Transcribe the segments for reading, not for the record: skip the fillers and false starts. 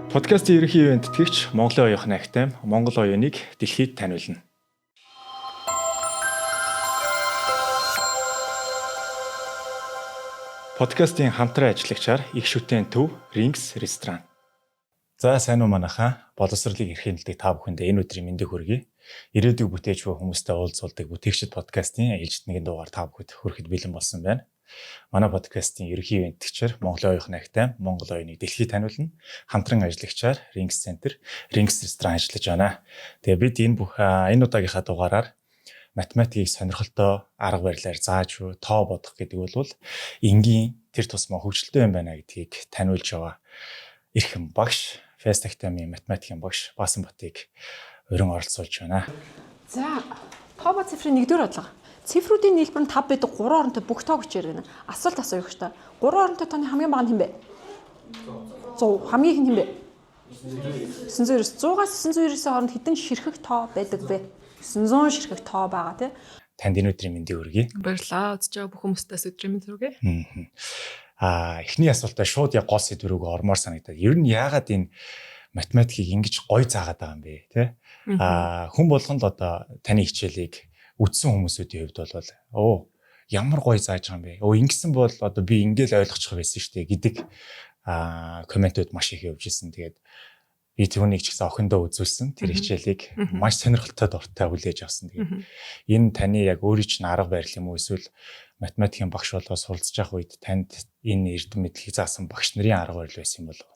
Подкастын ерөнхий ивент тэтгэгч Монголын оюуны Академи Монгол оюуныг дэлхийд таниулна. Подкастын хамтран ажиллагчаар их шүтэн төв Rings ресторан. За сайн уу манайхаа. Боловсролыг эрхийн хэлдэг та бүхэндээ энэ өдрийн мэндийг хүргэе. Ирээдүйг бүтээж буй хүмүүстэй уулзуулдаг бүтээгчид подкастын ээлжид нэгэн дугаар та бүхэнд хүрэхэд бэлэн болсон байна. Манай подкастын ерөнхий ивентгчээр Монголын оюуны Академи Монгол оюуныг дэлхийд таниулна. Хамтран ажиллагчаар Rings Center, Rings ресторан ажиллаж байна. Тэгээ бид энэ удаагийнхаа дугаараар математикийг сонирхолтой арга барилаар зааж буй тоо бодох гэдэг бол энгийн тэр тусмаа хөгжилтэй юм байна гэдгийг таниулж байгаа эрхэм багш, Fast Academy математикийн багш Басанбатыг өрн оролцуулж байна. За, тоо цифрын 1-р бодлого. Цифруудын нийлбэр нь 5 байдаг 3 оронтой бүх тоо гэж ярина. Асуулт асуух хэрэгтэй. 3 оронтой тооны хамгийн бага нь хэн бэ? 100. Хамгийн их нь хэн бэ? 999. 100-аас 999-ийн хооронд хэдэн ширхэг тоо байдаг вэ? 900 ширхэг тоо байгаа тий. Танд энэ өдрийн мэндийг хүргэе. Баярлалаа. Үзэж байгаа бүх хүмүүстээс өдрийн мэнд хүргэе. Эхний асуултаа шууд яг гол сэдв рүү ормоор санагдаад. Ер нь яагаад энэ математикийг ингэж гоё заагаад байгаа юм бэ, тий? Хүн болгонд л одоо таны хичээлийг үтсэн хүмүүсүүдийн хувьд бол ямар гоё зааж байгаа юм бэ? Ингэсэн бол одоо би ингээл ойлгочих байсан шүү дээ гэдэг комментүүд маш их явж ирсэн. Тэгээд би түүнийг ч гэсэн охиндоо үзүүлсэн. Тэр хичээлийг маш сонирхолтой дуртай хүлээж авсан. Тэгээд энэ таны яг өөрийн чинь арга барил юм уу эсвэл математикийн багш болоо суралцж явах үед танд энэ эрдэм мэдлэгийг заасан багш нарын арга барил байсан юм болов?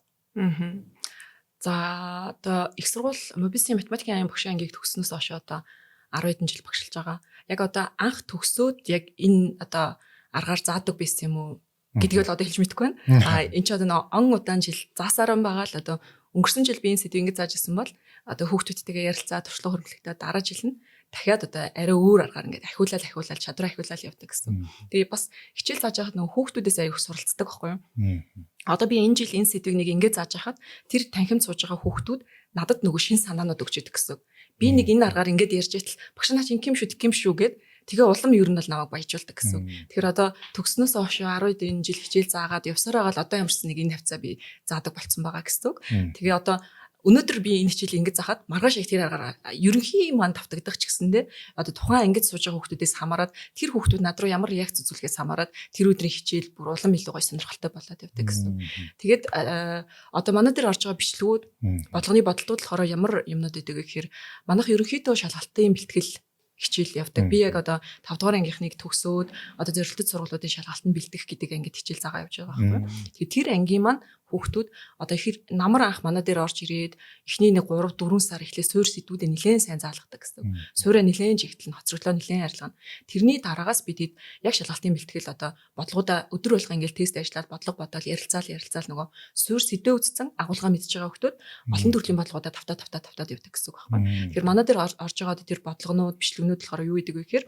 За одоо их сургууль мобисийн математикийн аян багшийн ангийг төгснөөс хойш одоо 10 хэдэн жил багшилж байгаа. Яг одоо анх төгсөөд яг энэ одоо аргаар заадаг байсан юм уу гэдгийг л одоо хэлж мэдэхгүй байна. Энэ ч одоо он удаан жил заасаар байгаа л одоо өнгөрсөн жил би энэ сэдвийг ингэж зааж ирсэн бол одоо хүүхдүүдтэйгээ ярилцаа туршлага хөрвөлтөд дараа жил нь дахиад одоо арай өөр аргаар ингээд ахиулаад чадвар ахиулаад явдаг гэсэн. Тэгээ бас хичээл зааж байхад нөгөө хүүхдүүдээс аяг суралцдаг байхгүй юу? Одоо би энэ жил энэ сэдвийг нэг ингээд зааж байхад тэр танхимд сууж байгаа хүүхдүүд надад нөгөө шин санаанууд өгч идэг гэсэн. Би нэг энэ аргаар ингээд ярьж байтал багш наач ингэм шүү гэд тэгээ улам ер нь л намайг баяжуулдаг гэсэн. Тэгэхээр одоо төгснөөс хойш 10 дэх жил хичээл заагаад явсараа гал одоо ямарсан нэг энэ хавцаа би заадаг болцсон байгаа гэсэн. Тэгээ одоо өнөөдөр би энэ хичээл ингэж заахад маргааш их тэр аргаар ерөнхий маань давтагдах ч гэсэндээ одоо тухайн ингэж сууж байгаа хүүхдүүдээс хамаарат тэр хүүхдүүд над руу ямар реакц үзүүлэхээс хамаарат тэр өдрийн хичээл бүр улам илүү гоё сонирхолтой болоод явдаг гэсэн. Тэгээд одоо манай дээр орж байгаа бичлэгүүд бодлогын бодолтууд болохоор ямар юмнууд өгдөг гэхээр манайх ерөнхийдөө шалгалтын бэлтгэл хичээл явдаг. Би яг одоо 5 дугаар ангийнхныг төгсөөд одоо зөрчилдөд сургуулиудын шалгалтанд бэлдэх гэдэг ангид хичээл загаа явж байгаа байхгүй. Тэгэхээр тэр ангийн маань хүүхдүүд одоо ихэр намар анх манай дээр орж ирээд эхний нэг 3 4 сар эхлээ суурь сэдвүүдэд нэлээд сайн заалгадаг гэсэн. Суурьа нэлээд жигтэл хоцроглоо нэлээд арилгана. Тэрний дараагаас бид яг шалгалтын бэлтгэл одоо бодлогуудаа өдөр болгоо ингээл тест ажиллаад бодлого бодоод ярилцаал нөгөө суурь сэдвээ үзсэн агуулга мэдж байгаа хүүхдүүд олон төрлийн бодлогуудаа тавтаад явдаг гэсэн үг байхгүй. Тэгэхээр манай дээр орж байгаа тэр бодлогонууд бичлэгнүүд болохоор юу гэдэг вэ гэхээр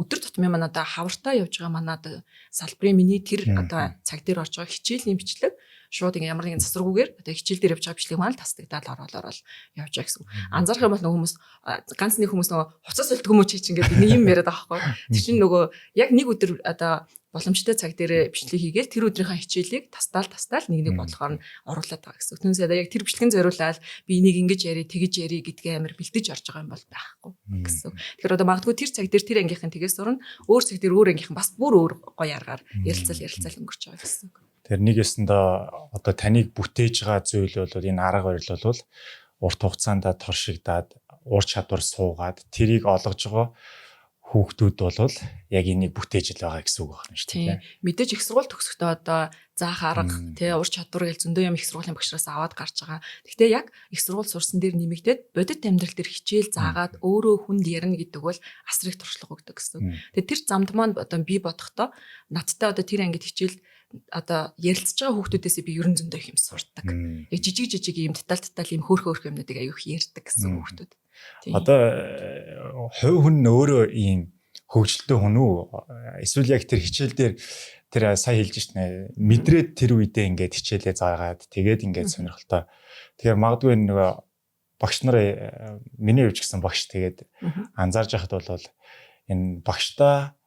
өдөр тутмын манай одоо хавартаа явж байгаа манай одоо салбарын миний тэр одоо цаг дээр орж байгаа хичээлийн бичлэг шууд ингээ ямар нэгэн засваргүйгээр одоо хичээл дээр явж байгаа бичлэг маань л тасдагдаад орол явж байгаа гэсэн. Анзаарах юм бол нөгөө хүмүүс ганц нэг хүмүүс нөгөө хуцас үлдэх юм уу чи ингээд нэг юм яриад байгаа байхгүй. Тэр чинь нөгөө яг нэг өдөр одоо боломжтой цаг дээр бичлэг хийгээл тэр өдрийнхөө хичээлийг тастаал нэг бодлохоор нь оруулаад байгаа гэсэн. Түүнээс яг тэр бичлэгийн зориулаад би энийг ингэж яри тэгэж яри гэдгээ амар бэлдэж орж байгаа юм бол байхгүй гэсэн. Тэгэхээр одоо магадгүй тэр цаг дээр тэр ангийнхан тгээс сурна өөр цаг дээр өөр ангийнхан бас бүр өөр гоё аргаар ярилцал өнгөрч байгаа гэсэн. Тэр нэгэсэндээ одоо таныг бүтээж байгаа зүйл бол энэ арга барил бол урт хугацаанд туршигдаад ур чадвар суугаад тэрийг олгож байгаа хүүхдүүд бол яг энийг бүтээж л байгаа гэсэн үг байна шүү дээ. Мэдээж их сургууль төгсөхдөө одоо заах арга ур чадвар гэл зөндөө юм их сургуулийн багшраас аваад гарч байгаа. Гэхдээ яг их сургууль сурсан дээр нэмэгдээд бодит амьдрал дээр хичээл заагаад өөрөө хүнд ярина гэдэг бол асар их туршлага өгдөг гэсэн. Тэгээд тэр замд маань одоо би бодохдоо надтай одоо тэр ангид хичээл одоо ярилцж байгаа хүүхдүүдээс би ерөн зөндөө их юм сурдаг. Яг жижиг ийм деталь ийм хөөрхөн юмнуудыг аюух ярьдаг гэсэн хүүхдүүд. Одоо хувь хүн өөрөө ийм хөгжилтэй хүн үү? Эсвэл яг тэр хичээл дээр тэр сая хэлж штэ мэдрээд тэр үедээ ингээд хичээлээ заагаад тэгээд ингээд сонирхолтой. Тэгэхээр магадгүй нөгөө багш нарын миний хувьд гэсэн багш тэгээд анзаарж байхад бол энэ багштай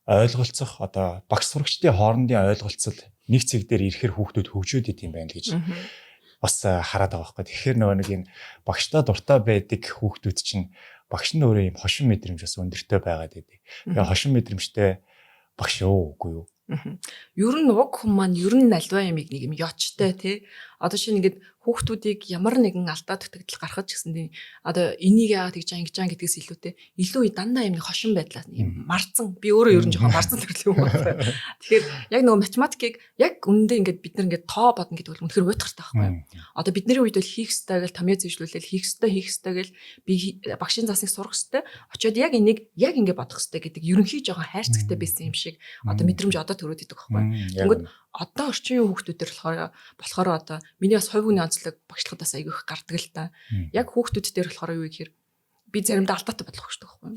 ойлголцох одоо багш сурагчдын хоорондын ойлголцол нэг цэг дээр ирэхээр хүүхдүүд хөгжөөд идэм байх гэж бас хараад байгаа байхгүй. Тэгэхээр нөгөө нэг энэ багштай дуртай байдаг хүүхдүүд чинь багш нь өөрөө юм хошин мэдрэмж бас өндөртэй байгаад байдаг. Тэгээ хошин мэдрэмжтэй багш юу үгүй юу? Ер нь уг хүн маань ер нь альва ямиг нэг юм ёчтой тий. Одоо шинэ ингээд хүүхдүүдийг ямар нэгэн алдаа төгтөгдөл гаргаж гисэн одоо энийг яагаад тэгж ангиж байгаа гэдгээс илүү дандаа юм хошин байдлаа юм марцсан. Би өөрөө ер нь жоохон марцсан төрлийн хүн байна. Тэгэхээр яг нөгөө математикийг яг үнэндээ ингээд бид нар ингээд тоо бодно гэдэг бол үнэхээр уйтгартай байхгүй. Одоо бидний үед бол хийх ёстой гэж томьёо зэвжлүүлэл хийх ёстой гэж би багшийн засныг сурах ёстой. Очоод яг энийг яг ингээд бодох ёстой гэдэг ерөнхий жоохон хайрцагтай байсан юм шиг одоо мэдрэмж одоо төрөөд идэг байхгүй. Тэнгүүд одоо орчин үеийн хүүхдүүдээр болохоор одоо миний бас хувь хүний онцлог багшлагаас айгүй их гардаг л та. Яг хүүхдүүд дээр болохоор юу гэхээр би заримдаа алдаатай бодлого өгчдөг байхгүй.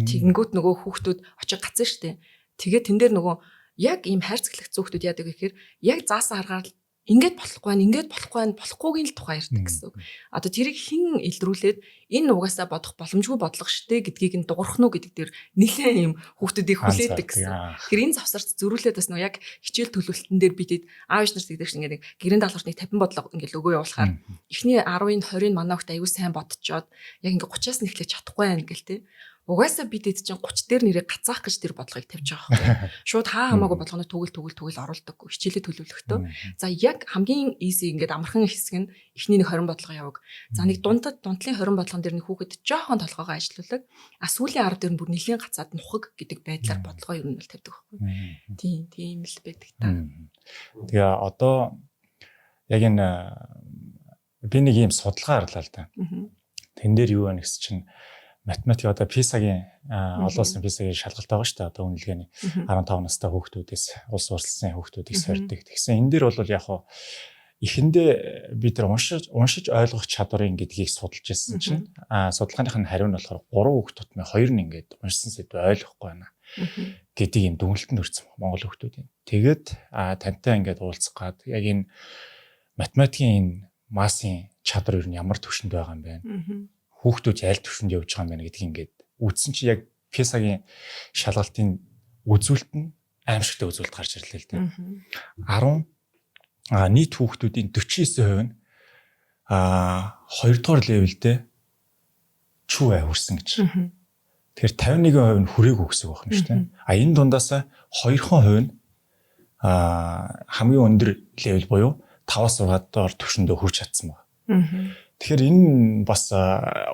Тэгэнгүүт нөгөө хүүхдүүд очиж гацсан штэ. Тэгээд тэн дээр нөгөө яг ийм хайрцаглагц хүүхдүүд яадаг гэхээр яг заасан аргаар ингээд болохгүйгийн л тухай ярьдаг гэсэн үг. Одоо тэрийг хэн илрүүлээд энэ угаасаа бодох боломжгүй бодлого штэ гэдгийг нь дуурах нь гэдэг дээр нэлээд юм хүүхдүүдийг хүлээдэг гэсэн. Тэр энэ завсарт зөрүүлээд бас нөө яг хичээл төлөвлөлтөн дээр бидэд аав ээж нар тэгдэг шиг ингээд гэрэн даалгаврыг 50 бодлого ингээд өгөө явуулахаар эхний 10-ын 20-ын манай хүүхд аягүй сайн бодцоод яг ингээд 30-аас нь эхлэж чадахгүй байх гэл тээ. Угаасаа бид эд чинь 30 дээр нэрээ гацаах гэж тэр бодлогыг тавьж байгаа байхгүй. Шууд хаа хамаагүй бодлогоно түгэл оруулдаг. Хичээлээ төлөвлөхдөө. За яг хамгийн easy ингээд амархан хэсэг нь эхний нэг 20 бодлого яваг. За нэг дундлын 20 бодлогон дээр нэг хүүхэд жоохон толгоогоо ажилуулдаг. А сүүлийн 10 дээр нь бүр нэлийн гацаад нухаг гэдэг байдлаар бодлогоо ер нь бол тавьдаг байхгүй. Тийм л байдаг та. Тэгээ одоо яг энэ би нэг юм судалгаа харлаа л да. Тэн дээр юу вэ гэсэн чинь математик одоо PISA-гийн олон улсын PISA-гийн шалгалт байгаа шүү дээ. Одоо үнэлгээний 15 настай хүүхдүүдээс улс оролцсон хүүхдүүдийг сорьдог. Тэгсэн энэ дээр бол яг хоо эхэндээ бид нар уншиж ойлгох чадварын гэдгийг судалж ирсэн чинь судалгааных нь хариу нь болохоор 3 хүүхд тутмын 2 нь ингээд уншсан сэдвээ ойлгохгүй байна гэдэг юм дүгнэлтэнд хүрсэн Монгол хүүхдүүдийн. Тэгээд тантай ингээд уулзах гад яг энэ математикийн энэ массын чадвар ер нь ямар түвшинд байгаа юм бэ? Хүүхдүүд аль түвшинд явж байгаа юм бэ гэдгийг ингээд үзсэн чи яг PISA-гийн шалгалтын үзүүлэлт нь аимшигтай үзүүлэлт гарч ирлээ л дээ. Нийт хүүхдүүдийн 49% нь 2 дугаар левелдээ чүү хүрсэн гэж. Тэгэхээр 51% нь хүрээгүй гэсэн үг байна шүү дээ. Энэ дундаас 2% нь хамгийн өндөр левел буюу 5-6 дугаар түвшиндээ хүрч чадсан байна. Тэгэхээр энэ бас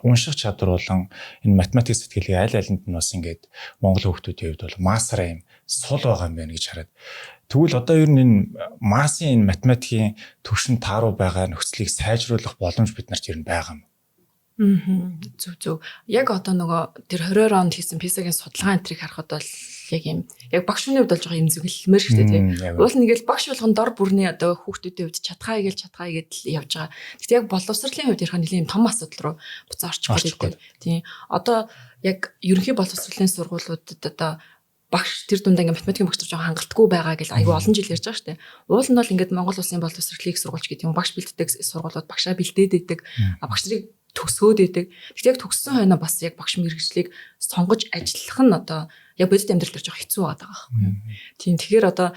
унших чадвар болон энэ математик сэтгэлгээ аль алинд нь бас ингээд Монгол хүүхдүүдийн хувьд бол масараа юм сул байгаа юм байна гэж хараад. Тэгвэл одоо ер нь энэ массын энэ математикийн түвшин тааруу байгаа нөхцөлийг сайжруулах боломж бид нарт ер нь байгаа юм. Зөв. Яг одоо нөгөө тэр 20 онд хийсэн PISA-гийн судалгаа энтрийг харахад бол яг багш хүний хувьд бол жоохон имзэглэмээр шүү дээ тийм. Уул нэгэл багш болгон дор бүрний одоо хүүхдүүдийн хувьд чадхаа гэдэл явж байгаа. Гэхдээ яг боловсролын хувьд ярих нэлийн том асуудал руу буцаа орчих гээд тийм. Одоо яг ерөнхий боловсролын сургуулиудад одоо багш тэр дундаа ингээ математикийн багш жоохон хангалтгүй байгаа гэж аюу олон жил ярьж байгаа шүү дээ. Уул нь бол ингээд Монгол Улсын боловсролын сургууль гэдэг юм багш бэлддэг сургуулиуд багшаа бэлдээд идэг. Багш нарыг төсөөд идэг. Гэхдээ яг төгссөн хойно бас яг багш мэргэжлийг сонгож ажиллах нь одоо яг бодит амьдрал дээр жоох хэцүү байгаа байхгүй. Тийм тэгэхээр одоо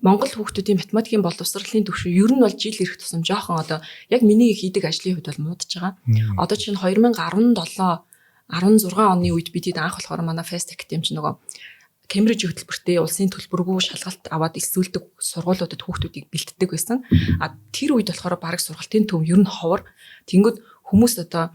Монгол хүүхдүүдийн математикийн боловсролын түвшин ер нь бол жил ирэх тусам жоохон одоо яг миний хийдэг ажлын хувьд бол муудаж байгаа. Одоо чинь 2017 16 оны үед бид анх болохоор манай Fast Academy чинь нөгөө Кембриж хөтөлбөртөө улсын төлбөргүй шалгалт аваад эсвэлдэг сургуулиудад хүүхдүүдийг бэлддэг байсан. Тэр үед болохоор баг сургалтын төв ер нь ховор. Тэнгүүд хүмүүс одоо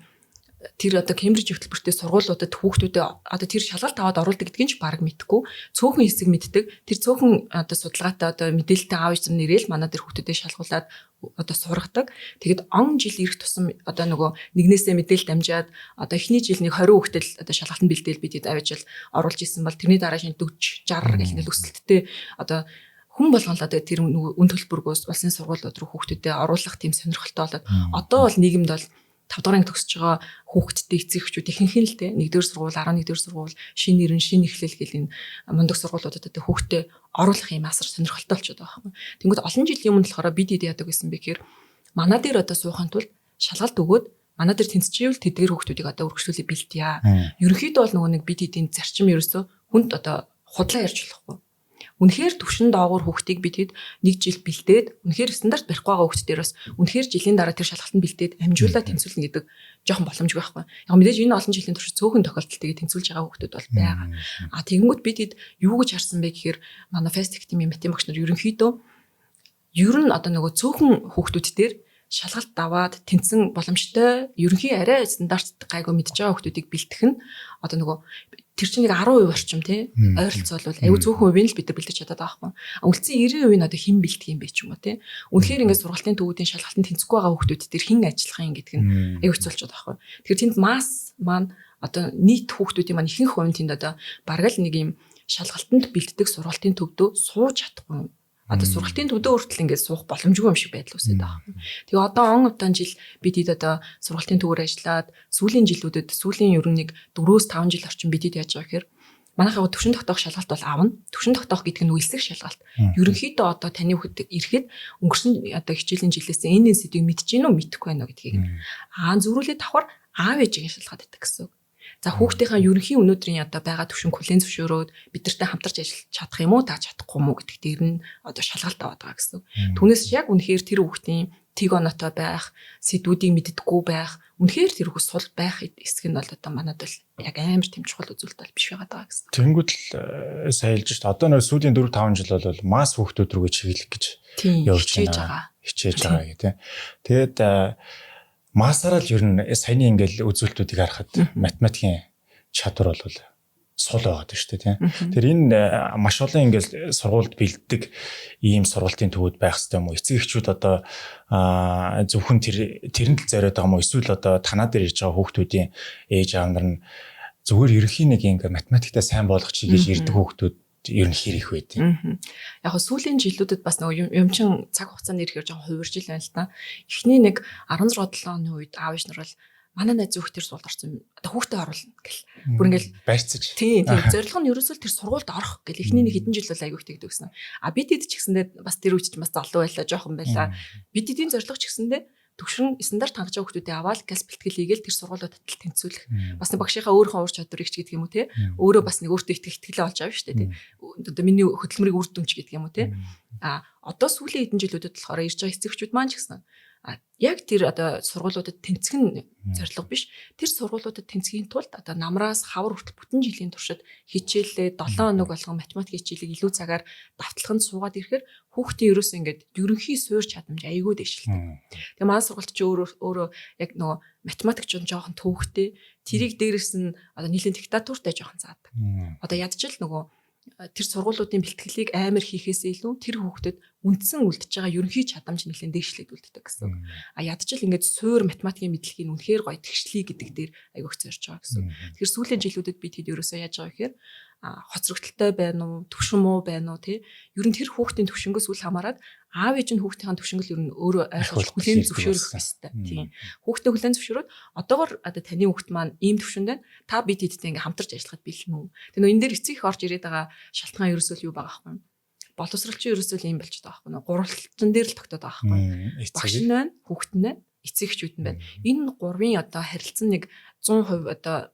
Кембриж хөтөлбөртөө сургуулиудад хүүхдүүдээ одоо тэр шалгалт аваад оруулдаг гэдгийг ч баг мэдгүй. Цөөхөн хэсэг мэддэг. Тэр цөөхөн одоо судалгаатай одоо мэдээлэлтэй аав ээж нар нэрэл манай тэр хүүхдүүдээ шалгуулад одоо сургадаг. Тэгэд он жил ирэх тусам одоо нөгөө нэгнээсээ мэдээлэл дамжаад одоо эхний жил нэг 20 хүүхдэд одоо шалгалтын бэлдээл бидэд аваажил оруулж исэн бол тэрний дараа шинэ 40 60 гэх нэг өсөлттэй одоо хүн болгонлоо тэр үн төлбөргөөс улсын сургуулиуд руу хүүхдүүдэд оруулах тийм сонирхолтой болоод одоо бол нийгэмд бол 5 дугаар анги төгсөж байгаа хүүхдтэй эцэг эхчүүд ихэнх нь л дээ 1-р сургууль 11-р сургууль шинэ нэрэн шинэ эхлэл гэл энэ мундаг сургуулиудад одоо хүүхдээ оруулах юм асар сонирхолтой болчиход байгаа юм. Тэнгүүд олон жилийн өмнө болохоор бид яадаг гэсэн бэ гэхээр манай дээр одоо суухын тулд шалгалт өгөөд манай дээр тэнцчихвэл тэдгээр хүүхдүүдийг одоо өргөжлүүлээ бэлтъя. Ерөнхийдөө бол нөгөө нэг бид эдийн зарчим ерөөсөө хүнд одоо худлаа ярьж болохгүй. Үнэхээр төвшин доогуур хүүхдийг бид хэд 1 жил бэлдээд үнэхээр стандарт барихгүй байгаа хүүхдүүдээр бас үнэхээр жилийн дараа тэр шалгалтанд бэлдээд амжуулаад тэнцвэрлэнэ гэдэг жоохон боломжгүй байхгүй. Яг мэдээж энэ олон жилийн турш цөөхөн тохиолдолд тэгээд тэнцвүүлж байгаа хүүхдүүд бол байгаа. Тэгэнгүүт бид хэд юу гэж харсан бэ гэхээр манай фест тимийн математик багш нар ерөнхийдөө ер нь одоо нөгөө цөөхөн хүүхдүүд дээр шалгалт даваад тэнцэн боломжтой ерөнхий арай стандарт гайгүй мэдж байгаа хүүхдүүдийг бэлтгэх нь одоо нөгөө тэр чинь нэг 10% орчим тий ойролцоол аюу цөөхөн хувийн л бид нар бэлдэж чадаад байгаа байхгүй. Үлдсэн 90% нь одоо хэн бэлтгэх юм бэ ч юм уу тий. Үнэхээр ингээд сургалтын төвүүдийн шалгалтанд тэнцэхгүй байгаа хүүхдүүд тэр хэн ажиллах юм гэдэг нь аюу хэцүүлж байгаа байхгүй. Тэгэхээр тэнд масс маань одоо нийт хүүхдүүдийн маань ихэнх хувь нь тэнд одоо бараг л нэг юм шалгалтанд бэлддэг сургалтын төвдөө сууж чадахгүй. Одоо сургалтын төвдөө хүртэл ингээд суух боломжгүй юм шиг байдал үүсээд байгаа. Тэгээ одоо он удаан жил бид хэд одоо сургалтын төвөөр ажиллаад сүүлийн жилүүдэд сүүлийн ер нь нэг 4-5 жил орчим бид хэд яаж байгаа гэхээр манайхаа төвшин тогтоох шалгалт бол аавна. Төвшин тогтоох гэдэг нь үлсэх шалгалт. Ерөнхийдөө одоо таны хүүхэд ирэхэд өнгөрсөн одоо хичээлийн жилээс энэ сэдвийг мэдэж гинөө мэдэхгүй байна гэдгийг зөрүүлээд давхар аав ээжийн шалгаад байдаг гэсэн үг. За хүүхдийнхаа ерөнхий өнөөдрийн одоо байгаа төвшин хүлээн зөвшөөрөөд бидэртэй хамтарч ажиллаж чадах юм уу та чадахгүй мүү гэдэг дээр нь одоо шалгалт аваад байгаа гэсэн. Түүнээс яг үнэхээр тэр хүүхдийн тэг оноотой байх, сэдвүүдийг мэддэггүй байх, үнэхээр тэр хүүхд сул байх эсэх нь бол одоо манад бол яг амар тэм чухал үзүүлэлт бол биш байгаа даа гэсэн. Тэнгүүд л сая хэлж шүү дээ. Одоо нөө сүүлийн 4-5 жил бол масс хүүхдүүд рүү чиглэх гэж явж байгаа. Хичээж байгаа гэх тийм. Тэгээд массараа л ер нь саяны ингээл үзүүлэлтүүдийг харахад математикийн чадвар бол сул байгаа шүү дээ тийм. Тэр энэ маш олон ингээл сургуульд бэлддэг ийм сургалтын төвүүд байх хэрэгтэй юм уу? Эцэг эхчүүд одоо зөвхөн тэрэнд л зориод байгаа юм уу? Эсвэл одоо танаа дээр ирж байгаа хүүхдүүдийн ээж аав нар нь зүгээр ерөнхий нэг ингээ математиктаа сайн болгох чиг гэж ирдэг хүүхдүүд ер нь хэрэг байд. Яг сүүлийн жилүүдэд бас нөгөө юмчин цаг хугацаанд ирэхээр жоохон хувирж ил байна л та. Эхний нэг 16-7 оны үед аав ээж нар бол манай найз хүүхдэр суулд орсон. Одоо хүүхдээ оруулна гэл. Бүр ингээл барьцаж. Тийм. Зорилго нь ерөөсөө тэр сургуульд орох гэл. Эхний нэг хэдэн жил бол аягүй их тэгдэг гэсэн. Бид хэд ч гэсэндээ бас тэр үед ч бас залуу байлаа, жоохон байлаа. Бид эдийн зорилго ч гэсэндээ төвшин стандарт хангаж байгаа хүүхдүүдээ аваад газ бэлтгэл хийгээл тэр сургуулиудад тэнцвүүлэх. Бас нэг багшийнхаа өөрийнхөө ур чадварыг ч гэдэг юм уу те. Өөрөө бас нэг өөртөө итгэлээ олж авна шүү дээ те. Одоо миний хөдөлмөрийг үр дүнч гэдэг юм уу те. Одоо сүүлийн хэдэн жилүүдэд болохоор ирж байгаа эцэгчүүд маань ч гэсэн яг тэр одоо сургуулиудад тэнцэх нь зорилго биш. Тэр сургуулиудад тэнцхийн тулд одоо намраас хавар хүртэл бүтэн жилийн туршид хичээлээ 7 хоног болгон математик хичээлийг илүү цагаар давталханд суугаад ирэхээр хүүхдийн ерөөсөө ингээд ерөнхий суурь чадамж аягүй дэвшилтэй. Тэгээ манай сургуульд чи өөрөө яг нөгөө математикч жоохон төвөгтэй. Тэрийг дээрэс нь одоо нийлэн диктатуртай жоохон заадаг. Одоо ядчил нөгөө тэр сургуулиудын бэлтгэлийг амар хийхээсээ илүү тэр хүүхдэд үндсэн үлдэж байгаа ерөнхий чадамж нэлээд дээшлээд үлддэг гэсэн үг. Ядчил ингээд суур математикийн мэдлэгийг үнэхээр гоё тэгшлий гэдэг дээр аягүйх зорж байгаа гэсэн. Тэгэхээр сүүлийн жилүүдэд бид хэд ерөөсөө яаж байгаа гэхээр хоцрогдолтой байна уу, төвшин муу байна уу тий. Ер нь тэр хүүхдийн төвшингөөс үл хамааран аав ээж нь хүүхдийн төвшингөл ер нь өөрөө ойлгож хүлээн зөвшөөрөх хэрэгтэй. Тийм. Хүүхдээ хүлээн зөвшөөрөөд одоогор одоо таны хүүхд маань ийм төвшөнд байна. Та бид хэдтэй ингээм хамтарч ажиллахад бэлэн үү. Тэгээ нөө энэ дээр эцэг их орж ирээд байгаа шалтгаан ерөөсөө юу байгаа байхгүй. Боловсролчин ерөөсөө ийм болж байгаа байхгүй. Гурвалтан дээр л тогтоод байгаа байхгүй. Багш нь байна, хүүхд нь байна, эцэг эхчүүд нь байна. Энэ гурвын одоо харилцан нэг 100% одоо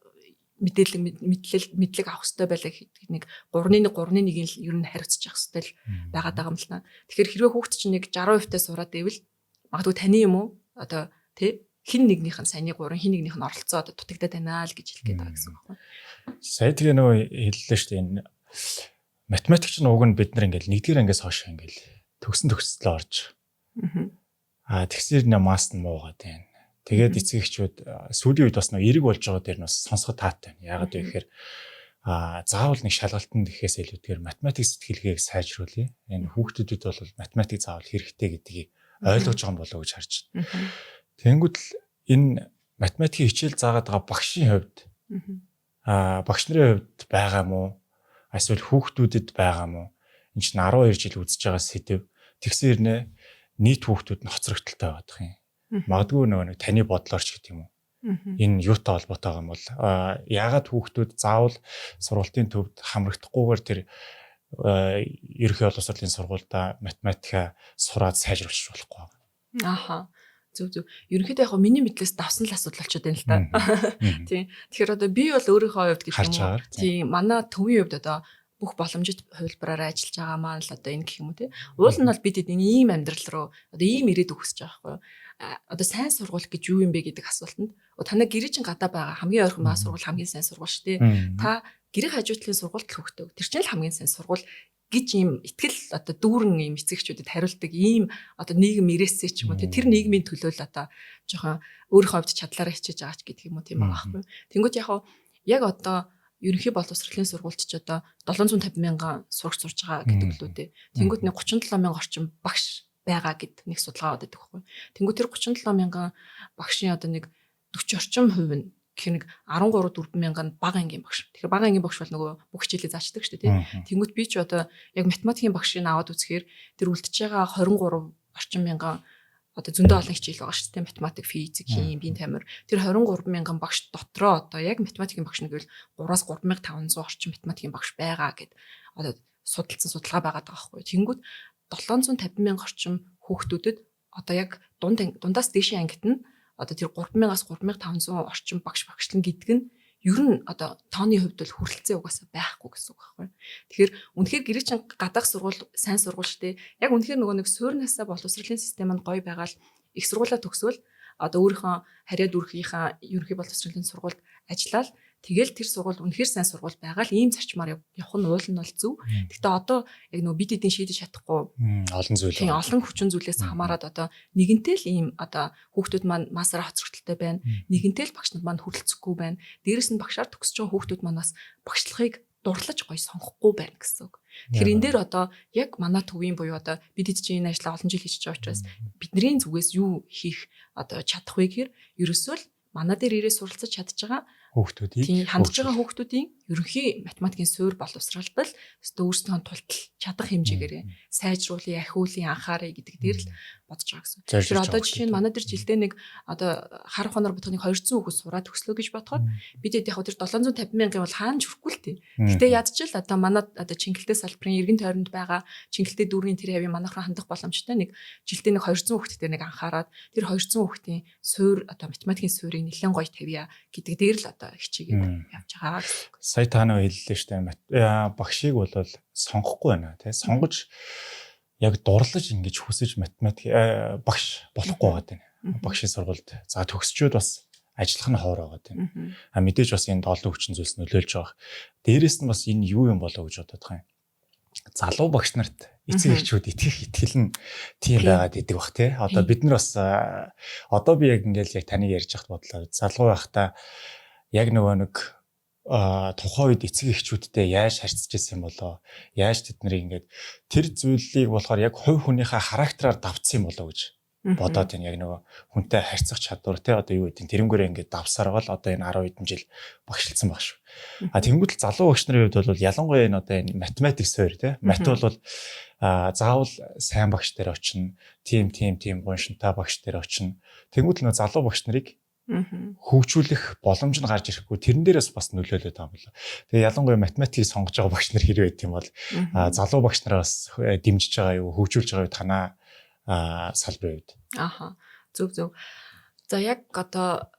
мэдлэг авах хэрэгтэй байлаа гэдэг нэг 3-1 л ер нь хариуцчих хэрэгтэй л байгаа даа юм л та. Тэгэхээр хэрвээ хүүхд чинь нэг 60% таа сураад байвал магадгүй таны юм уу одоо тий хин нэгнийх нь саяны 3 хин нэгнийх нь оролцоо одоо дутагдаад байна л гэж хэлэх гээд байгаа гэсэн үг байна. Сая тэгээ нөгөө хэллээ шүү дээ энэ математикч нь уг нь бид нар ингээл нэгдүгээр ангиас хойш ингээл төгслөө орж. Тэгсээр нэ маст нь муугаад байна. Тэгээд эцэг эхчүүд сүүлийн үед бас нэг эрэг болж байгаа дээр нь бас сонсоход таатай байна. Яагаад вэ гэхээр заавал нэг шалгалтанд гэхээс илүүтэйгээр математик сэтгэлгээг сайжруулъя. Энэ хүүхдүүдэд бол математик заавал хэрэгтэй гэдгийг ойлгож байгаа юм болоо гэж харж байна. Тэнгүүд л энэ математикийн хичээл заагаад байгаа багшийн хувьд багш нарын хувьд байгаа мó эсвэл хүүхдүүдэд байгаа мó энэ чинь 12 жил үзэж байгаа сэдв тэгсээр нийт хүүхдүүд нь хоцрогдолтой байдаг юм. Магадгүй нэг таны бодлоор ч гэдэг юм уу. Энэ юутай холбоотой байгаа юм бол яагаад хүүхдүүд заавал сургалтын төвд хамрагдахгүйгээр тэр ерөнхий боловсролын сургуультай математика сураад сайжруулж болохгүй байна. Аха. Зөв. Ерөнхийдөө яг миний мэдлээс давсан л асуудал болчиход байна л та. Тийм. Тэгэхээр одоо би бол өөрийнхөө хувьд гэдэг юм уу. Тийм. Манай төвийн хувьд одоо бүх боломжит хувилбараар ажиллаж байгаа маань л одоо энэ гэх юм уу те. Уул нь бол бид энэ ийм амьдрал руу одоо ийм ирээд өгсөж байгаа байхгүй юу. Одоо сайн сургууль гэж юу юм бэ гэдэг асуултанд танай гэрээ чин гадаа байгаа хамгийн ойрхон баа сургууль хамгийн сайн сургууль шүү дээ. Та гэрээ хажуу талын сургуульд л хөгтөв. Тэр чинь л хамгийн сайн сургууль гэж ийм итгэл одоо дүүрэн ийм эцэгчүүдэд хариулдаг ийм одоо нийгэм ирээсээ ч юм уу тэр нийгмийн төлөө л одоо жоохон өөрийнхөө хувьд чадлаараа хичээж байгаа ч гэдэг юм уу тийм байгаа байхгүй. Тэнгүүд яг одоо ерөнхий боловсролын сургуульд ч одоо 750 мянган сурагч сурж байгаа гэдэг лүү дээ. Тэнгүүд нэг 37 мянган орчим багш байгаа гэд нэг судалгаа байдаг байхгүй. Тэнгүүд тэр 37 мянган багшийн одоо нэг 40 орчим хувь нь гэх нэг 13-4 мянган бага ангийн багш. Тэгэхээр бага ангийн багш бол нөгөө бүх хичээлээ заачдаг шүү дээ тийм. Тэнгүүд би ч одоо яг математикийн багшийг аваад үзэхээр тэр үлдчихэж байгаа 23 орчим мянган одоо зөндөө олон хичээл байгаа шүү дээ. Математик, физик, хим, биеийн тамир. Тэр 23 мянган багш дотроо одоо яг математикийн багш нэг л 3-аас 3500 орчим математикийн багш байгаа гэд одоо судалсан судалгаа байгаа даахгүй. Тэнгүүд 750 мянга орчим хүүхдүүдэд одоо яг дундаас дээшийн ангит нь одоо тэр 3000-аас 3500 орчим багшлан гэдэг нь ер нь одоо тооны хувьд бол хүрэлцээ угаасаа байхгүй гэсэн үг байхгүй. Тэгэхээр үнэхээр гэрээ чин гадаах сургууль сайн сургууль штэ. Яг үнэхээр нөгөө нэг суурнасаа боловсролын систем нь гоё байгаа л их сургуулаа төгсвөл одоо өөрийнхөө харьяа дүүргийнхаа ерөнхий боловсролын сургуульд ажиллаад тэгэл тэр сургууль үнэхээр сайн сургууль байгаа л ийм зарчмаар явах нь уул нь бол зөв. Гэхдээ одоо яг нөгөө бид эдийн шийдэж чадахгүй олон зүйл. Тийм олон хүчин зүйлээс хамаарат одоо нэгэнтэй л ийм одоо хүүхдүүд маань масаар хоцрогдолтой байна. Нэгэнтэй л багш нар маань хүрэлцэхгүй байна. Дээрэс нь багшаар төгсөж байгаа хүүхдүүд маань бас багшлагыг дурлаж гоё сонгохгүй байна гэсэн үг. Тэгэхээр энэ дээр одоо яг манай төвийн буюу одоо бид эдж энэ ажлаа олон жил хийж байгаа учраас бидний зүгээс юу хийх одоо чадах вэ гэхээр ерөөсөө л манай дээр ирээ суралцаж чадж байгаа хүүхдүүдийг хандж байгаа хүүхдүүдийн ерөнхий математикийн суурь боловсралтал өөрсдөө тултал чадах хэмжээгээр сайжруулъя, ахиулъя, анхааръя гэдэг дээр л бодож байгаа гэсэн. Тэгэхээр одоо жишээ нь манай дээр жилдээ нэг одоо хар хоноор бодохыг 200 хүүхэд сураад төгслөө гэж бодоход бид яг тэр 750 мянган бол хаана хүрхгүй л тий. Гэтэ ядчил одоо манай одоо Чингэлтэй салбарын эргэн тойронд байгаа Чингэлтэй дүүргийн тэр хавийн манайхаар хандах боломжтой нэг жилдээ нэг 200 хүүхэдтэй нэг анхаарад тэр 200 хүүхдийн суурь одоо математикийн суурийг нэлээд гоё тавья гэдэг дээр л одоо хичээгээд явж байгаа. Сая та нөө хэллээ шүү дээ. Багшийг бол сонгохгүй байна тий. Сонгож яг дурлаж ингэж хүсэж математик багш болохгүй байгаа юм. Багшийн сургуульд за төгсчөөд бас ажиллах нь ховор байгаа юм. Мэдээж бас энэ олон хүчин зүйлс нөлөөлж байгаа. Дээрээс нь бас энэ юу юм болоо гэж бодоод байгаа юм. Залуу багш нарт эцэг эхчүүд итгэх итгэл нь тийм байгаад идэг бах тий. Одоо бид нар бас одоо би яг ингээл яг таныг ярьж хахад бодлоо. Залуу байхдаа яг нөгөө нэг тухайн үед эцэг эхчүүдтэй яаж харьцаж байсан юм болоо, яаж тэд нарыг ингээд тэр зүйлийг болохоор яг хувь хүнийхээ характераар давцсан юм болоо гэж бодоод байна. Яг нөгөө хүнтэй харьцах чадвар те одоо юу гэдэг тэрнгээрээ ингээд давсаар гол одоо энэ 10 хэдэн жил багшилсан баг шүү. Тэнгүүд л залуу багш нарын хувьд бол ялангуяа энэ одоо энэ математик суурь те мат бол заавал сайн багш дээр очино, тийм гоншинтай багш дээр очино. Тэнгүүд л нөгөө залуу багш нарыг хөгжүүлэх боломж нь гарч ирэхгүй тэрэн дээрээс бас нөлөөлөд байгаа юм байна. Тэгээ ялангуяа математикийг сонгож байгаа багш нар хэрэг байт юм бол залуу багш нараа бас дэмжиж байгаа юу, хөгжүүлж байгаа юу танаа салбарын үед. Зөв. За яг одоо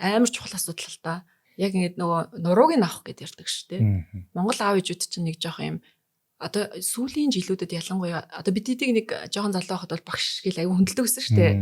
амар чухал асуудал л да. Яг ингэ нөгөө нурууг нь авах гэдээ ярьдаг шүү дээ. Монгол аав ээжүүд чинь нэг жоох юм одоо сүүлийн жилүүдэд ялангуяа одоо бид эдийг нэг жоохон залуу байхад бол багш гэл аюу хүндэлдэг гэсэн шүү дээ.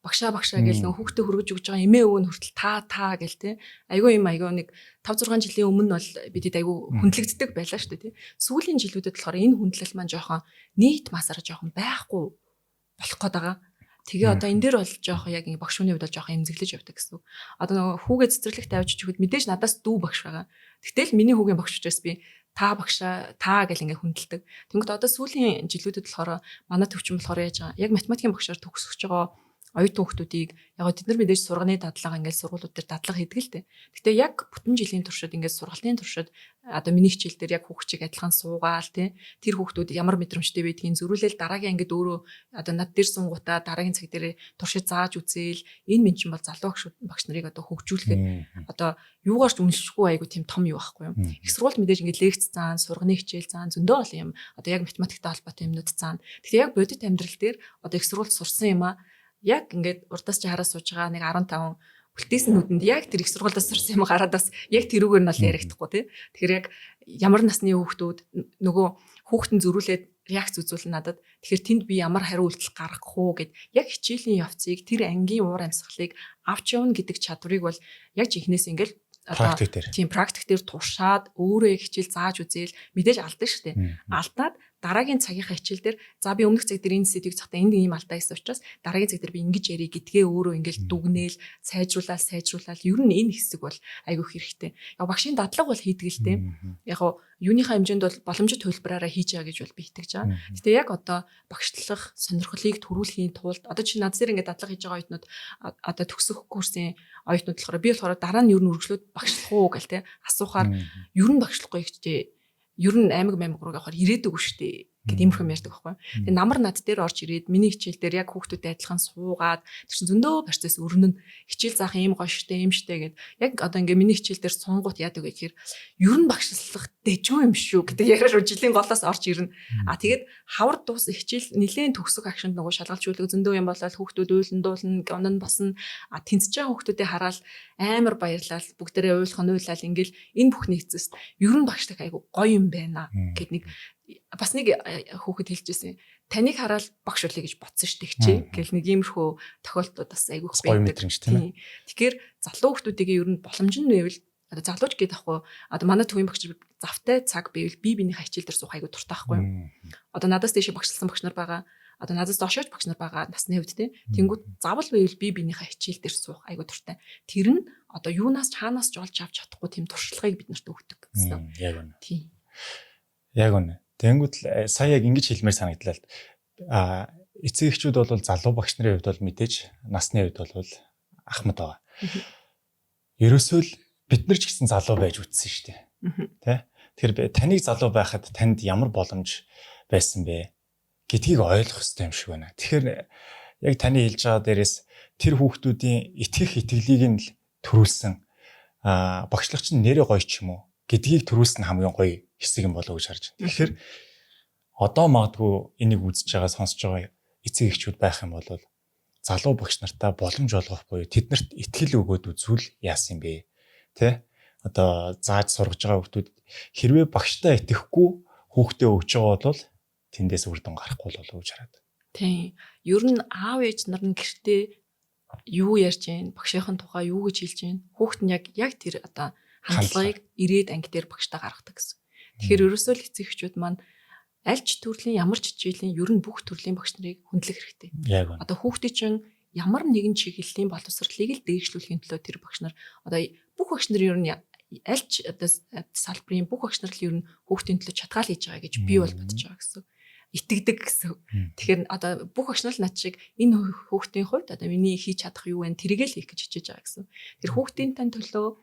Багшаа гэл нөгөө хүүхдээ хөргөж өгж байгаа эмээ өвөө нь хүртэл та гэл те. Аюу нэг 5-6 жилийн өмнө бол бидэд аюу хүндлэгддэг байлаа шүү дээ те. Сүүлийн жилүүдэд болохоор энэ хүндлэл маань жоохон нийт масаараа жоохон байхгүй болох гээд байгаа. Тэгээ одоо энэ дээр бол жоохон яг ингэ багш хүний хувьд бол жоохон эмзэглэж явдаг гэсэн. Одоо нөгөө хүүгээ цэцэрлэгт авчиж өгөхөд мэдээж надаас дүү багш байгаа. Тэгтэл миний хүүгийн багш учраас би та багшаа та гэл ингээ хүндэлдэг. Тэнгүүд одоо сүүлийн жилүүдэд болохоор манай төвчин болохоор яаж байгаа. Яг математикийн багшаар төгсөж байгаа оюутан хүмүүсийг яг тэд нар мэдээж сурганы дадлага ингээд сургуулиуд дээр дадлага хийдэг л дээ. Гэхдээ яг бүтэн жилийн туршид ингээд сургалтын туршид одоо миний хичээл дээр яг хүүхчийг адилхан суугаал тий. Тэр хүүхдүүд ямар мэдрэмжтэй байдгийг зөрүүлэл дараагийн ангид өөрөө одоо над дээр сунгуудаа дараагийн цаг дээр туршид зааж үзээл энэ мен чинь бол залуу багш нарыг одоо хөгжүүлэхэд одоо юугаарч үнэлшгүй айгу тийм том юу байхгүй юу. Их сургуульд мэдээж ингээд лекц заан, сурганы хичээл заан зөндөө бол юм. Одоо яг математиктэй холбоотой юмнууд заан. Тэгэхээр яг бодит амьдрал дээр одоо их сургуульд сурсан юм аа яг ингээд урдаас чи хараа сууж байгаа нэг 15 Бүлтээсэн нүдэнд яг тэр их сургуульдаас сурсан юм гараад бас яг тэрүүгээр нь бол ярихдаггүй тий. Тэгэхээр яг ямар насны хүүхдүүд нөгөө хүүхдэн зөрүүлээд реакц үзүүлнэ надад. Тэгэхээр тэнд би ямар хариу үйлдэл гаргах уу гэд яг хичээлийн явцыг тэр ангийн уур амьсгалыг авч явна гэдэг чадварыг бол яг жинхнээс ингээл тийм практик дээр туршаад өөрөө хичээл зааж үзээл мэдээж алдсан шүү дээ. Алдаад дараагийн цагийнхаа хичээл дээр за би өмнөх цаг дээр энэ сэдвийг захтаа энд ийм алдаа гэсэн учраас дараагийн цаг дээр би ингэж ярих гэдгээ өөрөө ингээл дүгнээл сайжруулаад ер нь энэ хэсэг бол айгүй хэрэгтэй. Яг багшийн дадлага бол хийдэг л дээ. Яг юуныхаа хэмжээнд бол боломжит төлбөраараа хийж байгаа гэж бол би итгэж байгаа. Гэтэ яг одоо багшлах сонирхлыг төрүүлэхийн тулд одоо чи над зэр ингээд дадлага хийж байгаа оюутнууд одоо төгсөх курсын оюутнууд болохоор би болохоор дараа нь ер нь үргэлжлүүлээд багшлах уу гэл те асуухаар ер нь багшлахгүй ихтэй ер нь аймаг руу явахаар ирээдүг шүү дээ гэд иймэрхүү ярьдаг байхгүй. Тэгээ намар над дээр орж ирээд миний хичээл дээр яг хүүхдүүдэд адилхан суугаад тэр чин зөндөө процесс өрнөн хичээл заах ийм гоё штэ ийм штэ гэд яг одоо ингээ миний хичээл дээр сунгууд яадаг вэ гэхээр ер нь багшлах дэжгүй юм шүү гэдэг яриа жилийн голоос орж ирнэ. Тэгээд хавар дуус хичээл нилээн төгсөх акшнд нөгөө шалгалжуулдаг зөндөө юм болоод хүүхдүүд уйлан унан босно. Тэнцэж байгаа хүүхдүүдээ хараад амар баярлал бүгдээрээ уйлал ингээл энэ бүхний эцэс ер нь багшлах айгу гоё юм байна гэд нэг бас нэг хүүхэд хэлжсэн. Таныг хараад багш болъё гэж бодсон шүү дээ хичээ. Гэл нэг иймэрхүү тохиолдолд бас айгүйх байдаг. Тэгэхээр залуу хүүхдүүдийг ер нь боломж нь байвал одоо залууч гэдэг ахгүй одоо манай төвийн багш завтай цаг байвал биенийхээ хичээл дээр суух айгүй туртай ахгүй. Одоо надаас дэше багшлсан багш нар байгаа. Одоо надаас доошооч багш нар байгаа насны хувьд те. Тэнгүүд завал байвал биенийхээ хичээл дээр суух айгүй туртай. Тэр нь одоо юунаас чаанаас ч олж авч чадахгүй тийм туршлагыг бид нарт өгдөг гэсэн. Яг үнэ. Тийм. Яг үнэ. Тэнгүүд сая яг ингэж хэлмээр санагдлаа л эцэг эхчүүд бол залуу багш нарын хувьд бол мэдээж насны хувьд бол ахмад байгаа. Ерөөсөө л бид нар ч гэсэн залуу байж үтсэн шүү дээ. Тэ? Тэгэхээр таныг залуу байхад танд ямар боломж байсан бэ гэдгийг ойлгох хэрэгтэй юм шиг байна. Тэгэхээр яг таны хэлж байгаа дээрээс тэр хүүхдүүдийн итгэх итгэлийг нь л төрүүлсэн багшлах чинь нэрээ гоё ч юм уу гэдгийг төрүүлсэн хамгийн гоё хэсэг юм болоо гэж харж байна. Тэгэхээр одоо магадгүй энийг үзэж байгаа сонсож байгаа эцэг эхчүүд байх юм бол залуу багш нартаа боломж олгох буюу тэднэрт итгэл өгөөд үзвэл яасан бэ? Тэ? Одоо зааж сургаж байгаа хүүхдүүд хэрвээ багштай итгэхгүй хүүхдээ өгч байгаа бол тэндээс үр дүн гарахгүй болов уу гэж хараад. Тийм. Ер нь аав ээж нар нь гэртээ юу ярьж гин, багшийн тухай юу гэж хэлж гин, хүүхд нь яг тэр одоо хандлагыг ирээд анги дээр багштай гаргадаг гэсэн. Тэгэхээр ерөөсөө л эцэг эхчүүд маань аль ч төрлийн ямар ч хичээлийн ер нь бүх төрлийн багш нарыг хүндлэх хэрэгтэй. Одоо хүүхдийн чинь ямар нэгэн чиглэлийн боловсролыг л дээшлүүлэхийн төлөө тэр багш нар одоо бүх багш нар ер нь аль ч одоо салбарын бүх багш нар л ер нь хүүхдийн төлөө чатгаал хийж байгаа гэж би бол бодож байгаа гэсэн. Итгэдэг гэсэн. Тэгэхээр одоо бүх багш нар л над шиг энэ хүүхдийн хувьд одоо миний хийж чадах юу вэ? Тэрийг л хийх гэж хичээж байгаа гэсэн. Тэр хүүхдийн тань төлөө